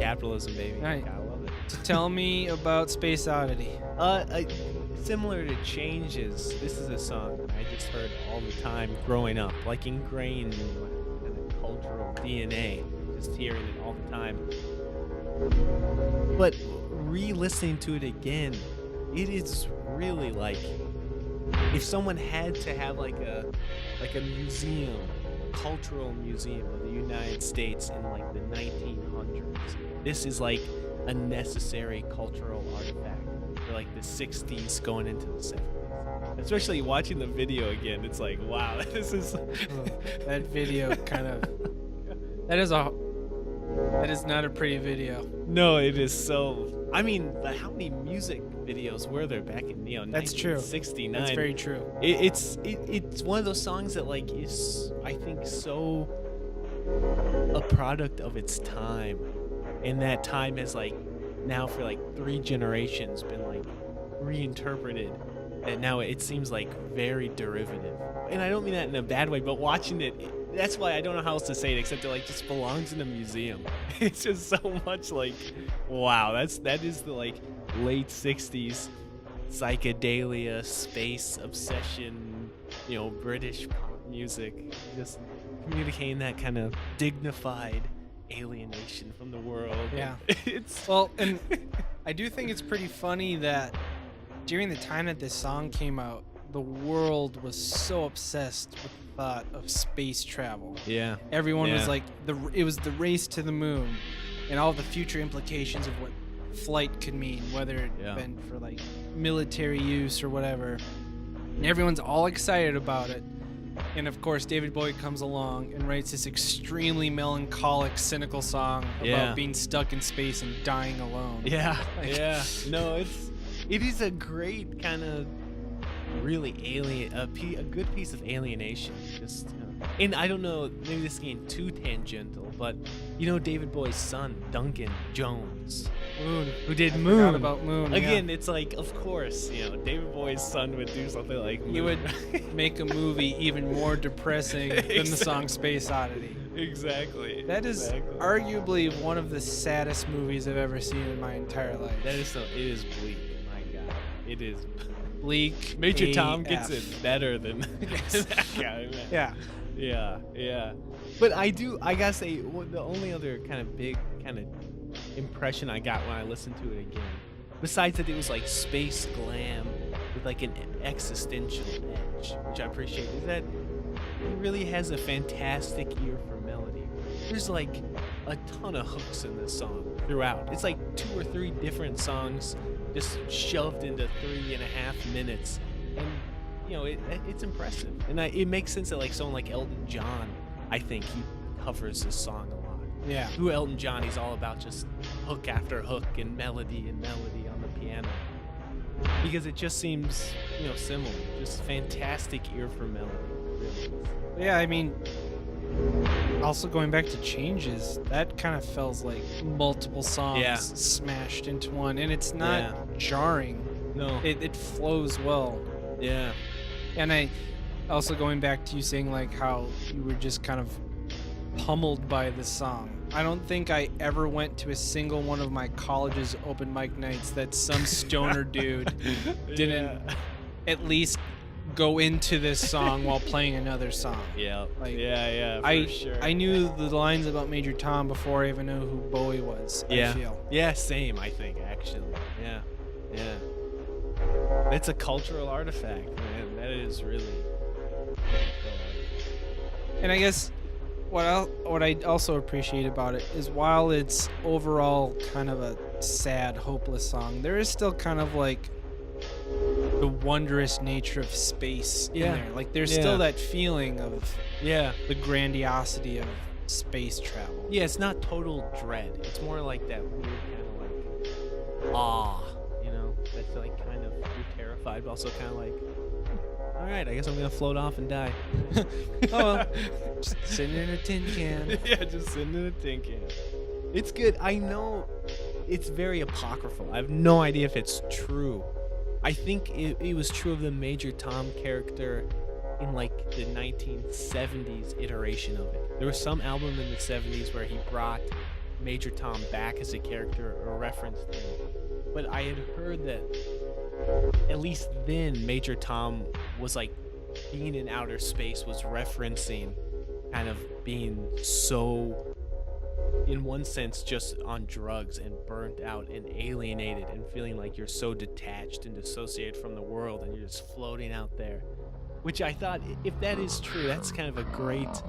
Capitalism, baby. Right. Gotta love it. So tell me about Space Oddity. Similar to Changes, this is a song I just heard all the time growing up, like ingrained in my kind of cultural DNA, just hearing it all the time. But re-listening to it again, it is really like if someone had to have like a museum, a cultural museum of the United States in like the 1900s. This is like a necessary cultural artifact for like the 60s going into the 70s. Especially watching the video again, it's like, wow, this is That video kind of that is not a pretty video. No, it is so. I mean, but how many music videos were there back in That's true. 1969? That's very true. It's one of those songs that like is, I think, so a product of its time, and that time has like now for like 3 generations been like reinterpreted, and now it seems like very derivative. And I don't mean that in a bad way, but watching it, that's why I don't know how else to say it except it like just belongs in a museum. It's just so much like, wow, that is the like late 60s psychedelia, space obsession, British pop music, just communicating that kind of dignified alienation from the world. Yeah. It's Well, and I do think it's pretty funny that during the time that this song came out, the world was so obsessed with the thought of space travel. yeah. Everyone was Yeah. like, it was the race to the moon and all the future implications of what flight could mean, whether it Yeah. been for like military use or whatever. And everyone's all excited about it. And of course, David Bowie comes along and writes this extremely melancholic, cynical song Yeah. about being stuck in space and dying alone. Yeah, Like- yeah. No, it is a great kind of really a good piece of alienation. Just, and I don't know, maybe this is getting too tangential, but David Bowie's son, Duncan Jones, Moon. who did I Moon. forgot about Moon. yeah. Again, it's like, of course, David Bowie's son would do something like Moon. He would make a movie even more depressing than the song Space Oddity. Exactly. That is exactly. arguably one of the saddest movies I've ever seen in my entire life. That is so. It is bleak. My God, it is. bleak. Major Tom AF. gets it better than that guy, man. Yeah. Yeah. But I gotta say, the only other kind of big kind of impression I got when I listened to it again, besides that it was like space glam with like an existential edge, which I appreciate, is that he really has a fantastic ear for melody. There's like a ton of hooks in this song throughout. It's like 2 or 3 different songs just shoved into 3.5 minutes, and you know it's impressive. And it makes sense that like someone like Elton John, I think he covers this song a lot. Yeah. Who Elton John, he's all about just hook after hook and melody on the piano, because it just seems similar. Just fantastic ear for melody. Really. Yeah, I mean, also going back to Changes, that kind of feels like multiple songs smashed into one, and it's not jarring. No. It flows well. Yeah. And I also, going back to you saying like how you were just kind of pummeled by this song. I don't think I ever went to a single one of my college's open mic nights that some stoner dude didn't at least go into this song while playing another song. Yeah. Like, For sure. I knew the lines about Major Tom before I even knew who Bowie was. Yeah. I feel. Yeah, same, I think, actually. Yeah. It's a cultural artifact, man. That is really. And I guess what I also appreciate about it is, while it's overall kind of a sad, hopeless song, there is still kind of like the wondrous nature of space in there. Like there's still that feeling of the grandiosity of space travel. Yeah, it's not total dread. It's more like that weird kind of like awe, that's like kind of, you're terrified, but also kind of like, all right, I guess I'm gonna float off and die. Oh, well, just sitting in a tin can. Yeah, just sitting in a tin can. It's good. I know it's very apocryphal. I have no idea if it's true. I think it was true of the Major Tom character in like the 1970s iteration of it. There was some album in the 70s where he brought Major Tom back as a character or referenced him. But I had heard that at least then Major Tom was like being in outer space was referencing kind of being so, in one sense, just on drugs and burnt out and alienated and feeling like you're so detached and dissociated from the world and you're just floating out there. Which I thought, if that is true, that's kind of a great,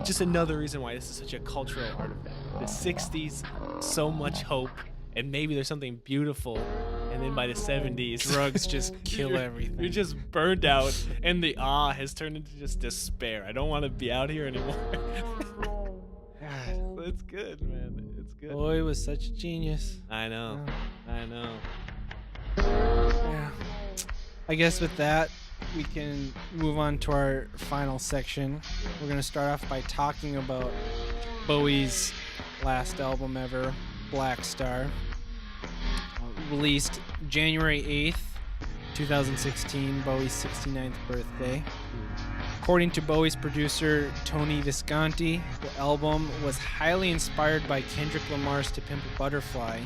just another reason why this is such a cultural artifact. The 60s, so much hope, and maybe there's something beautiful, and then by the 70s, drugs just kill everything. You're just burned out, and the awe has turned into just despair. I don't want to be out here anymore. God. It's good, man. It's good. Bowie was such a genius. I know. Yeah. I guess with that, we can move on to our final section. We're going to start off by talking about Bowie's last album ever, Blackstar, released January 8th, 2016, Bowie's 69th birthday. According to Bowie's producer, Tony Visconti, the album was highly inspired by Kendrick Lamar's To Pimp a Butterfly,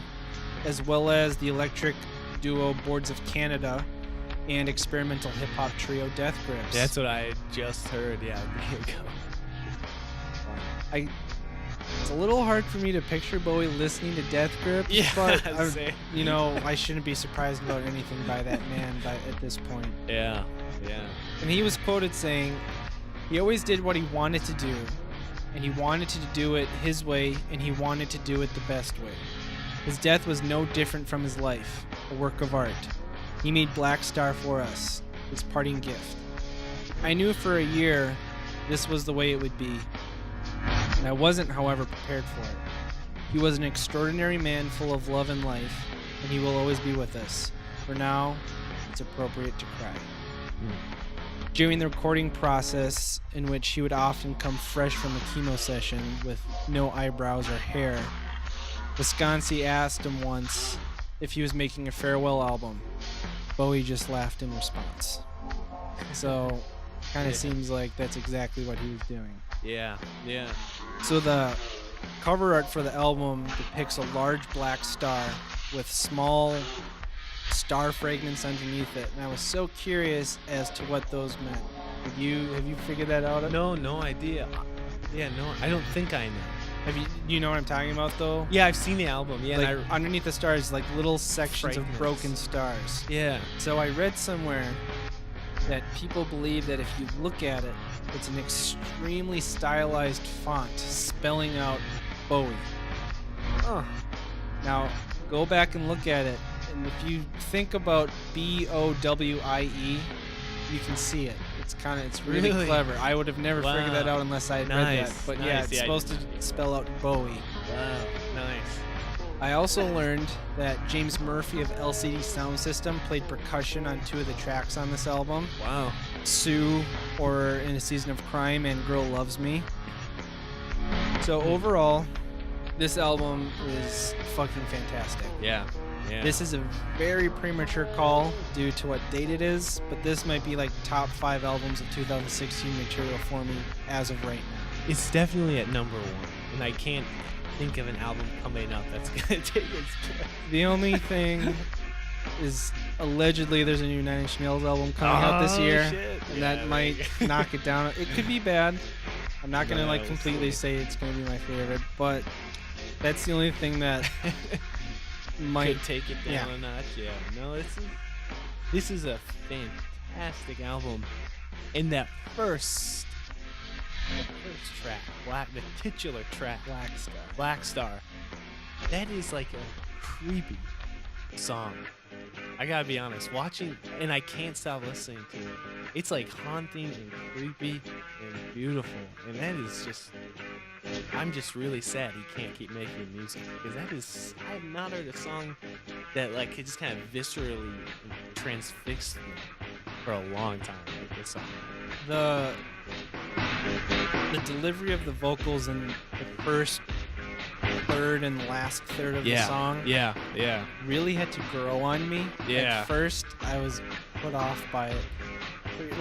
as well as the electric duo Boards of Canada and experimental hip-hop trio Death Grips. That's what I just heard. Yeah, there you go. It's a little hard for me to picture Bowie listening to Death Grips, but I shouldn't be surprised about anything by that man at this point. Yeah. And he was quoted saying, "He always did what he wanted to do, and he wanted to do it his way, and he wanted to do it the best way. His death was no different from his life, a work of art. He made Blackstar for us, his parting gift. I knew for a year this was the way it would be, and I wasn't, however, prepared for it. He was an extraordinary man full of love and life, and he will always be with us. For now, it's appropriate to cry." During the recording process, in which he would often come fresh from a chemo session with no eyebrows or hair, Visconti asked him once if he was making a farewell album. Bowie just laughed in response. So, kind of seems like that's exactly what he was doing. Yeah. So the cover art for the album depicts a large black star with small star fragments underneath it, and I was so curious as to what those meant. Have you figured that out? No idea. Yeah, no, I don't think I know. Have you know what I'm talking about though? Yeah, I've seen the album. Yeah, Like and underneath the stars, like little sections Fragments. of broken stars. yeah. So I read somewhere that people believe that if you look at it, it's an extremely stylized font spelling out Bowie. Oh, Now, go back and look at it, and if you think about Bowie, you can see it. It's really Really? clever. I would have never figured that Wow. out unless I had read that. Nice, But nice. yeah, it's Yeah, I supposed to spell out Bowie. wow, nice. I also learned that James Murphy of LCD Sound System played percussion on 2 of the tracks on this album. Wow. Sue, or In a Season of Crime, and Girl Loves Me. So overall, this album is fucking fantastic. Yeah. Yeah. This is a very premature call due to what date it is, but this might be like top 5 albums of 2016 material for me as of right now. It's definitely at number 1, and I can't think of an album coming up that's gonna take its place. The only thing is allegedly there's a new 9 Inch Nails album coming out this year, Shit. and Yeah, that might knock it down. It could be bad. I'm not gonna No, like we'll completely see. say it's gonna be my favorite, but that's the only thing that might. could take it down yeah. a notch. Yeah. No, this is a fantastic album. And that first track, the titular track, Blackstar, that is like a creepy song. I gotta be honest, watching, and I can't stop listening to it. It's like haunting and creepy and beautiful, and that is just. I'm just really sad he can't keep making music, because that is, I have not heard a song that like it just kind of viscerally transfixed me for a long time like this song. The delivery of the vocals in the first third and last third of the song Yeah. really had to grow on me. Yeah. At first, I was put off by it.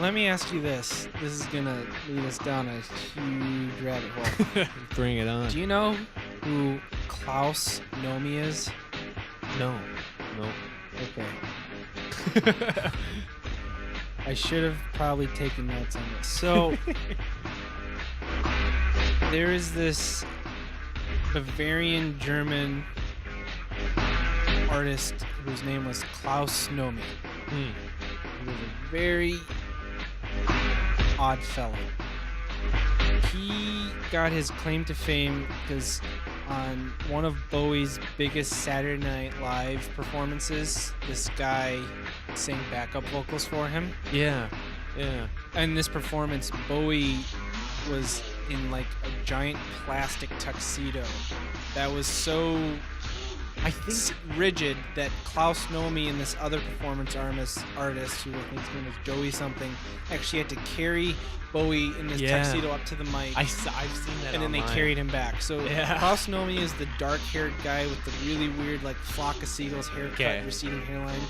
Let me ask you this. This is going to lead us down a huge rabbit hole. Bring it on. Do you know who Klaus Nomi is? No. Okay. I should have probably taken notes on this. So, there is this Bavarian German artist whose name was Klaus Nomi. Hmm. He was a very odd fellow. He got his claim to fame because on one of Bowie's biggest Saturday Night Live performances, this guy sang backup vocals for him. Yeah. In this performance, Bowie was in like a giant plastic tuxedo that was so, I think, rigid that Klaus Nomi and this other performance artist, who I think his name was Joey something, actually had to carry Bowie in this tuxedo up to the mic. I've seen that. And then they carried him back. So Yeah. Klaus Nomi is the dark-haired guy with the really weird, like, flock of seagulls haircut, receding hairline.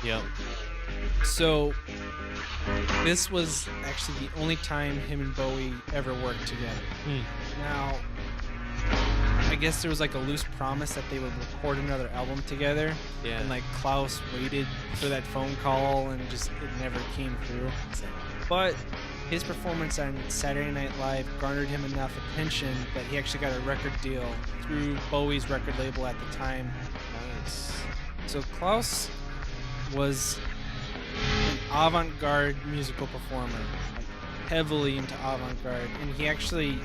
Yep. So this was actually the only time him and Bowie ever worked together. Now, I guess there was like a loose promise that they would record another album together. Yeah. And like Klaus waited for that phone call and just it never came through. But his performance on Saturday Night Live garnered him enough attention that he actually got a record deal through Bowie's record label at the time. Nice. So Klaus was an avant-garde musical performer, like heavily into avant-garde, and he actually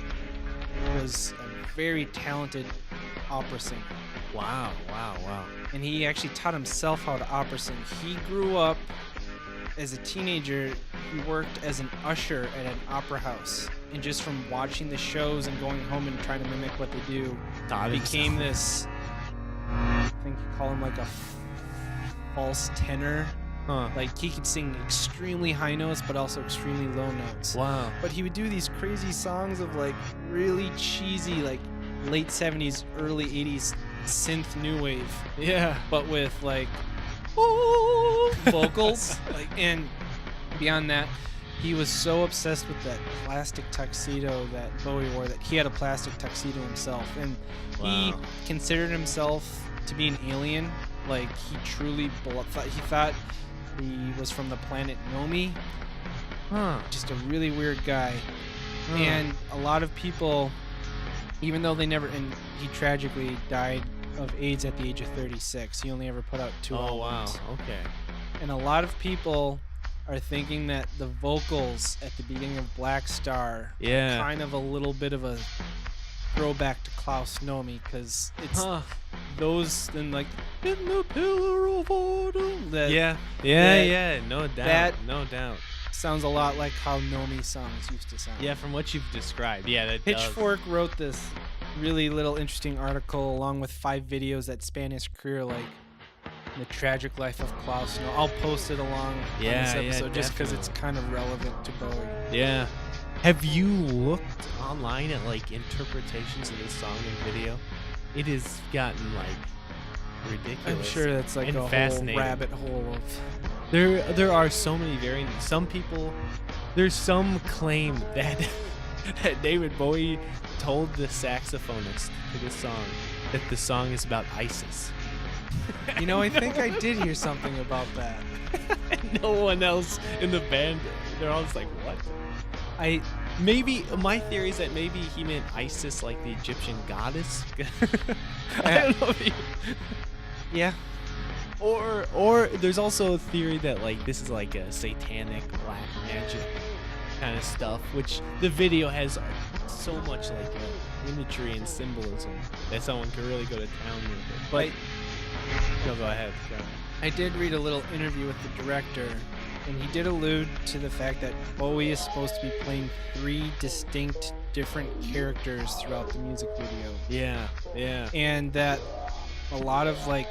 was a very talented opera singer. Wow. And he actually taught himself how to opera sing. He grew up as a teenager. He worked as an usher at an opera house, and just from watching the shows and going home and trying to mimic what they do, became this, I think you call him like a false tenor. Like he could sing extremely high notes but also extremely low notes. Wow. But he would do these crazy songs of like really cheesy, like late 70s, early 80s synth new wave. Yeah. But with like vocals. And beyond that, he was so obsessed with that plastic tuxedo that Bowie wore that he had a plastic tuxedo himself. And he considered himself to be an alien Like he truly thought he was from the planet Nomi. Huh. Just a really weird guy. And a lot of people, even though they never, and he tragically died of AIDS at the age of 36. He only ever put out 2 albums. Oh wow. Okay. And a lot of people are thinking that the vocals at the beginning of Blackstar Yeah. are kind of a little bit of a throwback to Klaus Nomi, because it's those and like in the pillar of autumn. That Yeah. No doubt. that- no doubt. sounds a lot like how Nomi songs used to sound. Yeah, from what you've described. Yeah, that does. Pitchfork wrote this really little interesting article along with 5 videos that span his career, like the tragic life of Klaus. I'll post it along on this episode just because it's kind of relevant to Bowie. Yeah. Have you looked online at like interpretations of this song and video? It has gotten like ridiculous. I'm sure that's like and a whole fascinating. rabbit hole of. There are so many variants. Some people, there's some claim that that David Bowie told the saxophonist to this song that the song is about ISIS. You know, I think I did hear something about that. And no one else in the band, they're all just like, what? Maybe my theory is that maybe he meant Isis, like the Egyptian goddess. I don't know. Yeah. Or there's also a theory that like this is like a satanic black magic kind of stuff, which the video has so much like imagery and symbolism that someone could really go to town with it. But no, go ahead. I did read a little interview with the director, and he did allude to the fact that Bowie is supposed to be playing 3 distinct different characters throughout the music video. Yeah. And that a lot of like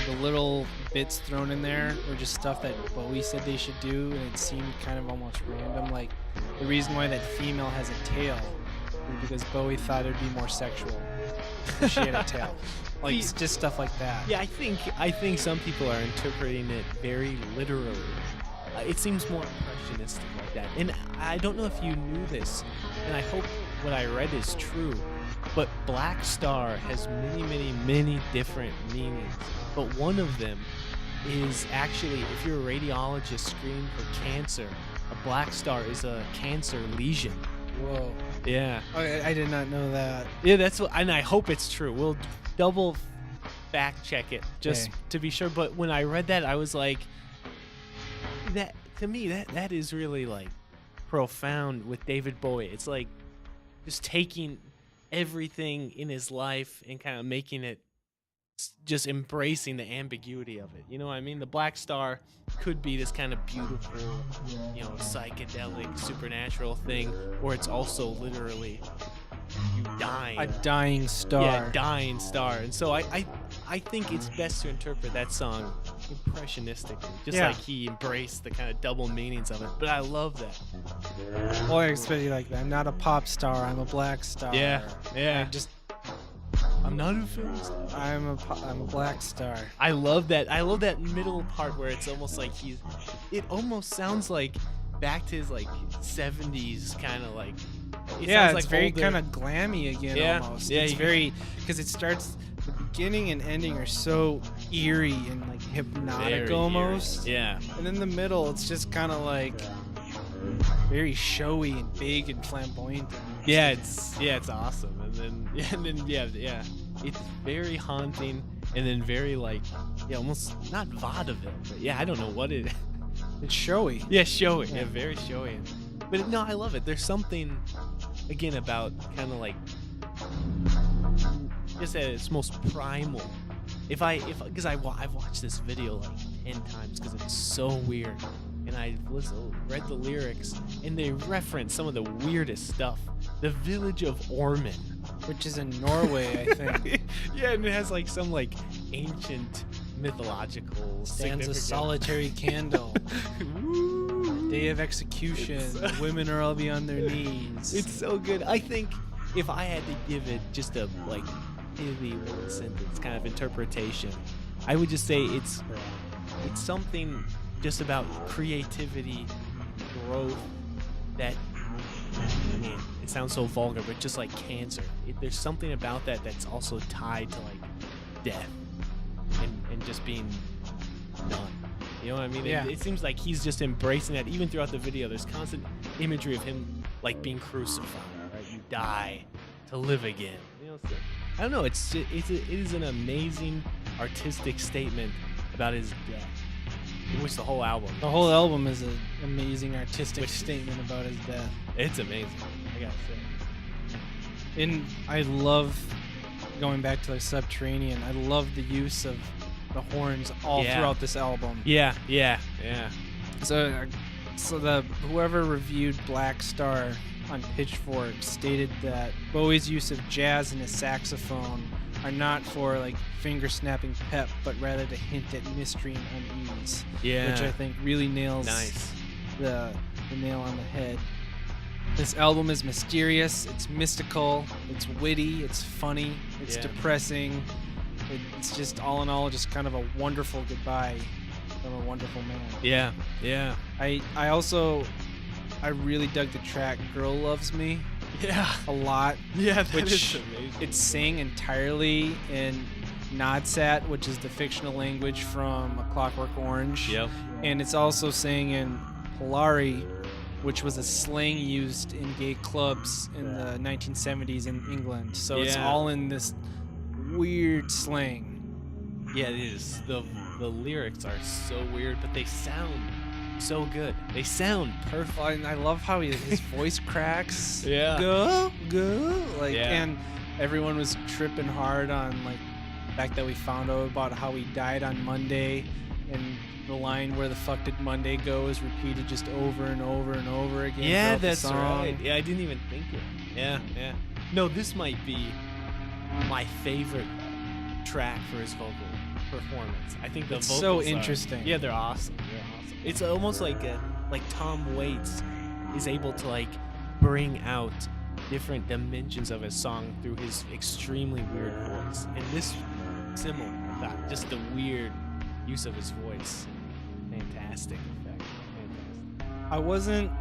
the little bits thrown in there were just stuff that Bowie said they should do, and it seemed kind of almost random. Like the reason why that female has a tail is because Bowie thought it'd be more sexual if she had a tail. Like just stuff like that. Yeah, I think some people are interpreting it very literally. It seems more impressionistic like that. And I don't know if you knew this, and I hope what I read is true, but Blackstar has many different meanings. But one of them is actually, if you're a radiologist screening for cancer, a Blackstar is a cancer lesion. Whoa. Yeah. Okay, I did not know that. Yeah, that's what, and I hope it's true. We'll double fact check it just to be sure. But when I read that, I was like, that to me that is really like profound with David Bowie. It's like just taking everything in his life and kind of making it, just embracing the ambiguity of it. You know what I mean? The Blackstar could be this kind of beautiful, you know, psychedelic, supernatural thing, or it's also literally you dying. A dying star. Yeah, dying star. And so I think it's best to interpret that song impressionistically, just like he embraced the kind of double meanings of it. But I love that. Well, I expect you like that. I'm not a pop star. I'm a black star. Yeah. I'm not a film star. I'm a black star. I love that. I love that middle part where it's almost like it almost sounds like back to his like 70s kind of like. It's like very older. kind of glammy again almost. Yeah, It's very, because it starts, the beginning and ending are so eerie and like hypnotic Very almost. eerie. Yeah. And then the middle, it's just kind of like very showy and big and flamboyant. Yeah, it's awesome. And then it's very haunting, and then very like almost not vaudeville, but I don't know what it. It's showy. Yeah, showy. Yeah, very showy. But no, I love it. There's something again about kind of like just at its most primal. Because I've watched this video like 10 times because it's so weird, and I read the lyrics, and they reference some of the weirdest stuff. The village of Orman, which is in Norway, I think. Yeah, and it has like some like ancient mythological Stands a significance. solitary candle. Day of execution. The women are all be on their knees. It's so good. I think if I had to give it just a like maybe one sentence kind of interpretation, I would just say it's something just about creativity, growth, that, I mean, it sounds so vulgar, but just like cancer. There's something about that that's also tied to like death and just being done. You know what I mean? Yeah. It seems like he's just embracing that. Even throughout the video, there's constant imagery of him like being crucified. Right? You die to live again. You know, so, I don't know. It is an amazing artistic statement about his death. Which the whole album. The whole album is an amazing artistic statement about his death. It's amazing. I gotta say. And I love going back to like Subterranean. I love the use of the horns all throughout this album. Yeah. So the whoever reviewed Blackstar on Pitchfork stated that Bowie's use of jazz and his saxophone are not for like finger snapping pep, but rather to hint at mystery and unease. Yeah. Which I think really nails the nail on the head. This album is mysterious, it's mystical, it's witty, it's funny, it's depressing. It's just all in all just kind of a wonderful goodbye from a wonderful man. Yeah. I really dug the track Girl Loves Me. Yeah. A lot. Yeah, that which is amazing. It's sang entirely in Nodsat, which is the fictional language from A Clockwork Orange. Yep. And it's also sang in Polari, which was a slang used in gay clubs in the 1970s in England. So it's all in this weird slang. Yeah, it is. The lyrics are so weird, but they sound so good. They sound perfect. And I love how his voice cracks. Yeah. Go. Like, Yeah. and everyone was tripping hard on like the fact that we found out about how he died on Monday, and the line "Where the fuck did Monday go" is repeated just over and over and over again. Yeah, throughout the that's song. right. Yeah, I didn't even think it. Yeah. No, this might be my favorite track for his vocal performance. I think the It's vocals so are- interesting. Yeah, they're awesome. It's almost like Tom Waits is able to like bring out different dimensions of his song through his extremely weird voice. And this similar, I thought, just the weird use of his voice. Fantastic effect. Fantastic. I wasn't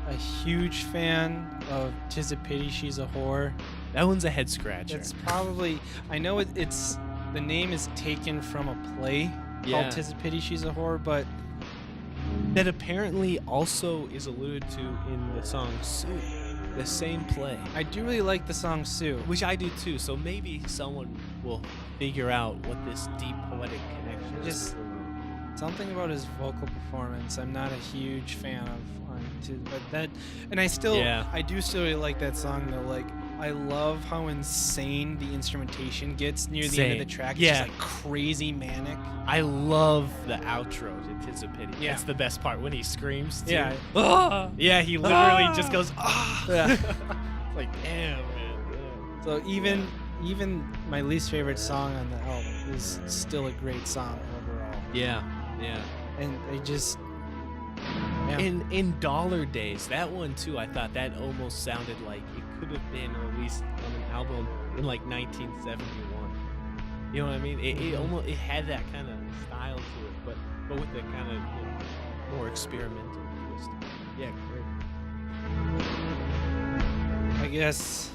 a huge fan of "'Tis a Pity She's a Whore." That one's a head scratcher. It's probably, I know it's the name is taken from a play called "'Tis a Pity She's a Whore," but that apparently also is alluded to in the song Sue, the same play. I do really like the song "Sue." Which I do too, so maybe someone will figure out what this deep poetic connection is. Just something about his vocal performance I'm not a huge fan of. But that, and I do still really like that song though. Like, I love how insane the instrumentation gets near the end of the track. It's just like crazy manic. I love the outro to "'Tis a Pity." Yeah. That's the best part when he screams too. Yeah. Yeah, he literally just goes, Yeah. It's like, damn, man. So even my least favorite song on the album is still a great song overall. Yeah. And I just In Dollar Days, that one too, I thought that almost sounded like it could have been released on an album in like 1971. You know what I mean? It had that kind of style to it, but with the kind of more experimental twist. Yeah, great. I guess.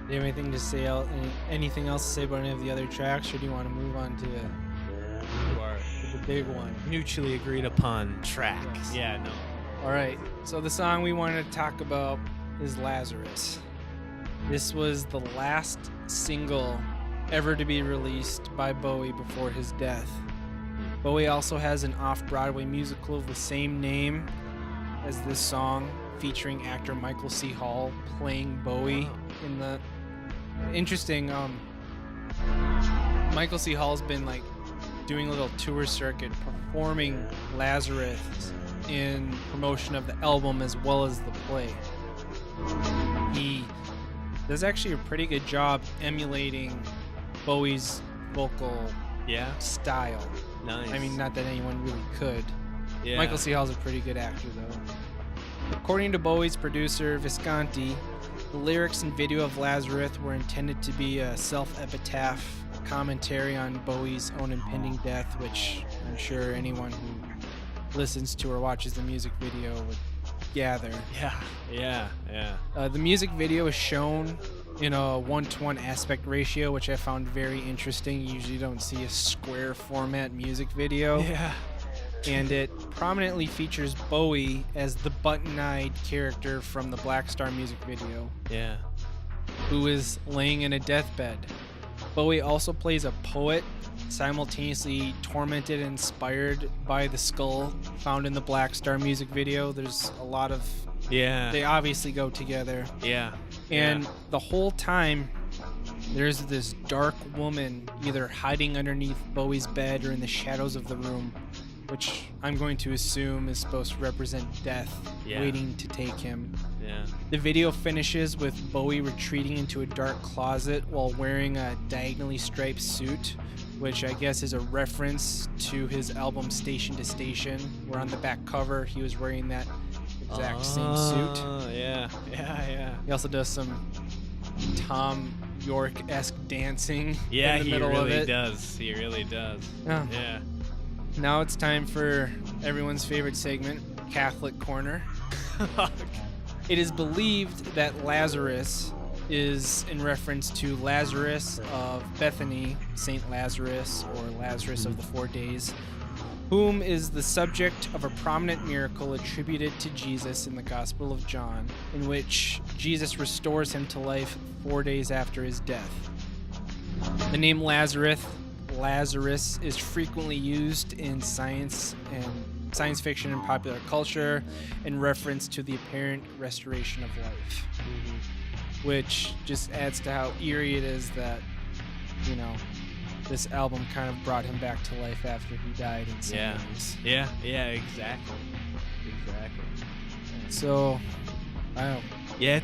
Do you have anything to say? Anything else to say about any of the other tracks, or do you want to move on to the big one? Mutually agreed upon track. Yes. Yeah, no. All right. So the song we wanted to talk about is Lazarus. This was the last single ever to be released by Bowie before his death. Bowie also has an off-Broadway musical of the same name as this song, featuring actor Michael C. Hall playing Bowie in the interesting Michael C. Hall's been like doing a little tour circuit performing Lazarus in promotion of the album as well as the play. He does actually a pretty good job emulating Bowie's vocal style. Nice. I mean, not that anyone really could. Yeah. Michael C. Hall's a pretty good actor, though. According to Bowie's producer, Visconti, the lyrics and video of Lazarus were intended to be a self-epitaph, a commentary on Bowie's own impending death, which I'm sure anyone who listens to or watches the music video would gather. Yeah. The music video is shown in a 1:1 aspect ratio, which I found very interesting. You usually don't see a square format music video. Yeah. And it prominently features Bowie as the button-eyed character from the Blackstar music video, Yeah. who is laying in a deathbed. Bowie also plays a poet, simultaneously tormented and inspired by the skull found in the Blackstar music video. There's a lot of... Yeah. They obviously go together. Yeah. And the whole time, there's this dark woman either hiding underneath Bowie's bed or in the shadows of the room, which I'm going to assume is supposed to represent death, waiting to take him. Yeah. The video finishes with Bowie retreating into a dark closet while wearing a diagonally striped suit, which I guess is a reference to his album Station to Station, where on the back cover he was wearing that exact same suit. Yeah. Yeah. He also does some Tom York-esque dancing Yeah, in the middle of it. He really does. Yeah. Yeah. Now it's time for everyone's favorite segment, Catholic Corner. It is believed that Lazarus is in reference to Lazarus of Bethany, Saint Lazarus, or Lazarus of the 4 Days, whom is the subject of a prominent miracle attributed to Jesus in the Gospel of John, in which Jesus restores him to life 4 days after his death. The name Lazarus is frequently used in science fiction and popular culture in reference to the apparent restoration of life, which just adds to how eerie it is that, you know, this album kind of brought him back to life after he died in some ways. Yeah, exactly. So, I don't know. Yeah,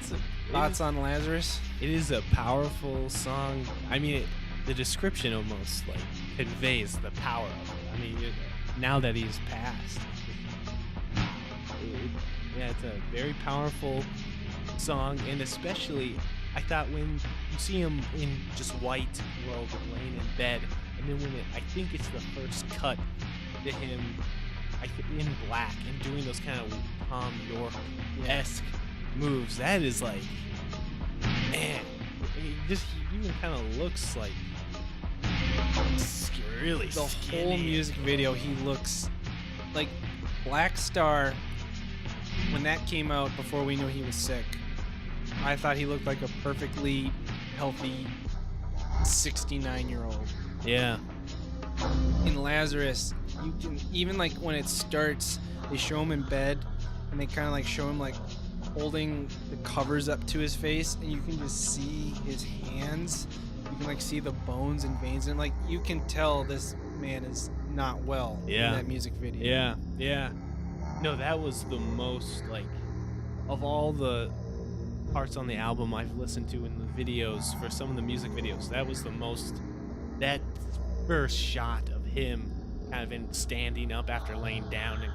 Thoughts on Lazarus? It is a powerful song. I mean, the description almost like conveys the power of it. I mean, now that he's passed, it's a very powerful song, and especially I thought when you see him in just white robe laying in bed, and then I think it's the first cut to him in black and doing those kind of Tom York-esque moves. That is like, man, he even kind of looks like really the skinny. whole music video, he looks like Blackstar. When that came out, before we knew he was sick, I thought he looked like a perfectly healthy 69-year-old. Yeah. In Lazarus, you can even like when it starts, they show him in bed, and they kind of like show him like holding the covers up to his face, and you can just see his hands. You can like see the bones and veins, and like you can tell this man is not well in that music video. Yeah. No, that was the most, like, of all the parts on the album I've listened to in the videos, for some of the music videos, that was the most, that first shot of him kind of in standing up after laying down and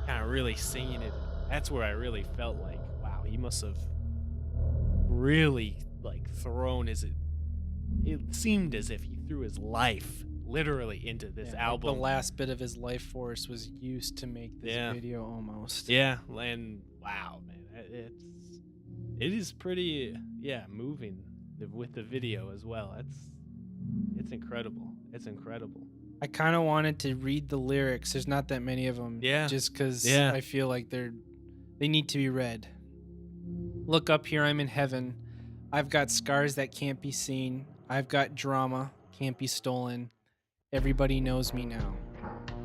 kind of really singing it. That's where I really felt like, wow, he must have really, like, thrown it seemed as if he threw his life literally into this album. The last bit of his life force was used to make this video almost. Yeah, and wow, man, it is pretty moving with the video as well. It's incredible. It's incredible. I kind of wanted to read the lyrics. There's not that many of them. Yeah. Just because I feel like they need to be read. Look up here, I'm in heaven. I've got scars that can't be seen. I've got drama, can't be stolen. Everybody knows me now.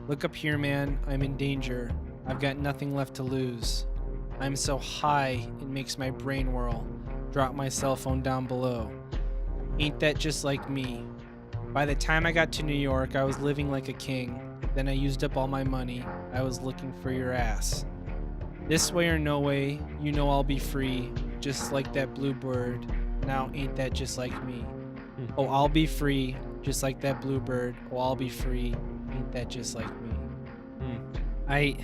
Look up here, man, I'm in danger. I've got nothing left to lose. I'm so high, it makes my brain whirl. Drop my cell phone down below. Ain't that just like me? By the time I got to New York, I was living like a king. Then I used up all my money. I was looking for your ass. This way or no way, you know I'll be free, just like that blue bird. Now ain't that just like me? Oh, I'll be free, just like that bluebird. Oh, I'll be free. Ain't that just like me? I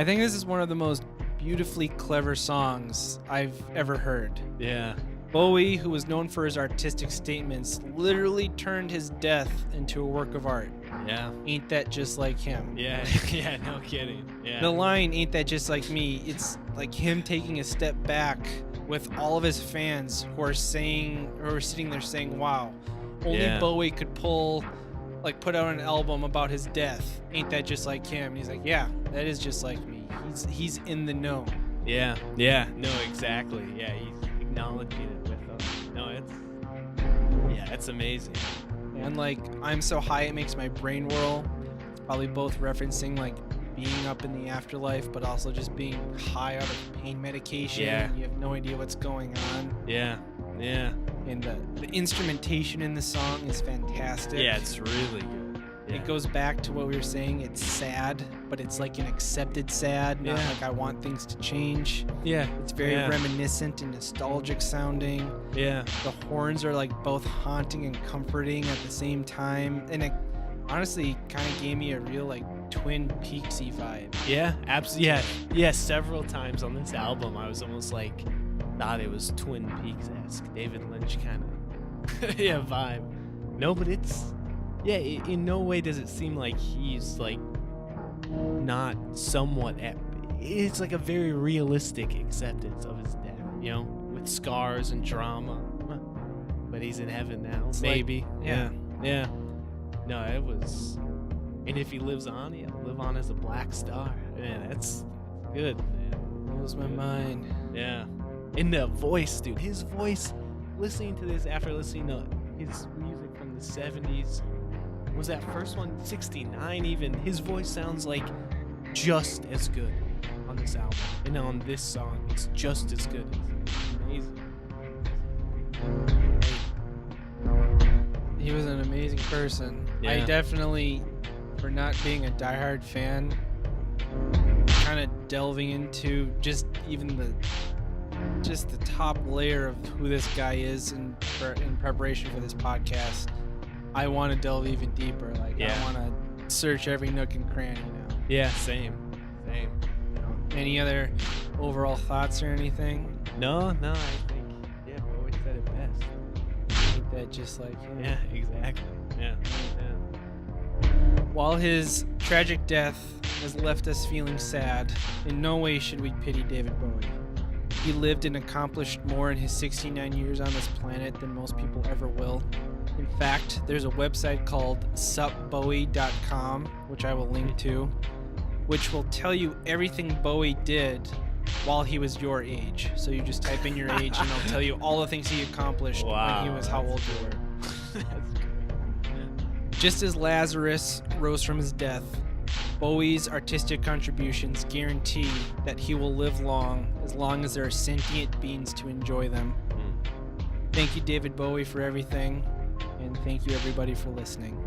think this is one of the most beautifully clever songs I've ever heard. Yeah. Bowie, who was known for his artistic statements, literally turned his death into a work of art. Yeah. Ain't that just like him? Yeah, yeah, no kidding. Yeah. The line, ain't that just like me, it's like him taking a step back with all of his fans who are sitting there saying, wow, only Yeah. Bowie could put out an album about his death. Ain't that just like him? And he's like, yeah, that is just like me. He's in the know. Yeah, no, exactly. Yeah, he's acknowledging it with them. No, it's amazing. And like, I'm so high it makes my brain whirl. It's probably both referencing like being up in the afterlife, but also just being high out of pain medication. Yeah. You have no idea what's going on. Yeah. And the instrumentation in the song is fantastic. Yeah, it's really good. Yeah. It goes back to what we were saying. It's sad, but it's like an accepted sad, not Yeah. like I want things to change. Yeah. It's very Yeah. reminiscent and nostalgic sounding. Yeah. The horns are like both haunting and comforting at the same time. And it honestly kind of gave me a real like Twin Peaksy vibe. Yeah, absolutely. Yeah, several times on this album, I was almost like, thought it was Twin Peaks-esque, David Lynch kind of, vibe. No, but it's, in no way does it seem like he's like not somewhat. It's like a very realistic acceptance of his death, with scars and drama. But he's in heaven now, It's maybe. like- yeah. Yeah. No, it was. And if he lives on, he'll live on as a Blackstar. Man, that's good, man. Blows my mind. Yeah. And the voice, dude. His voice, listening to this after listening to his music from the 70s, was that first one, 69 even, his voice sounds like just as good on this album. And on this song, it's just as good. It's amazing. He was an amazing person. I Yeah. definitely, for not being a diehard fan, kind of delving into just even the top layer of who this guy is in preparation for this podcast. I want to delve even deeper. Like, Yeah. I want to search every nook and cranny now. Yeah, same. Any other overall thoughts or anything? No, I think, Bowie said it best. Ain't that just like him? Yeah, exactly. Yeah. While his tragic death has left us feeling sad, in no way should we pity David Bowie. He lived and accomplished more in his 69 years on this planet than most people ever will. In fact, there's a website called supbowie.com, which I will link to, which will tell you everything Bowie did while he was your age. So you just type in your age and it'll tell you all the things he accomplished when he was how old you were. That's great. Just as Lazarus rose from his death, Bowie's artistic contributions guarantee that he will live long as there are sentient beings to enjoy them. Thank you, David Bowie, for everything, and thank you, everybody, for listening.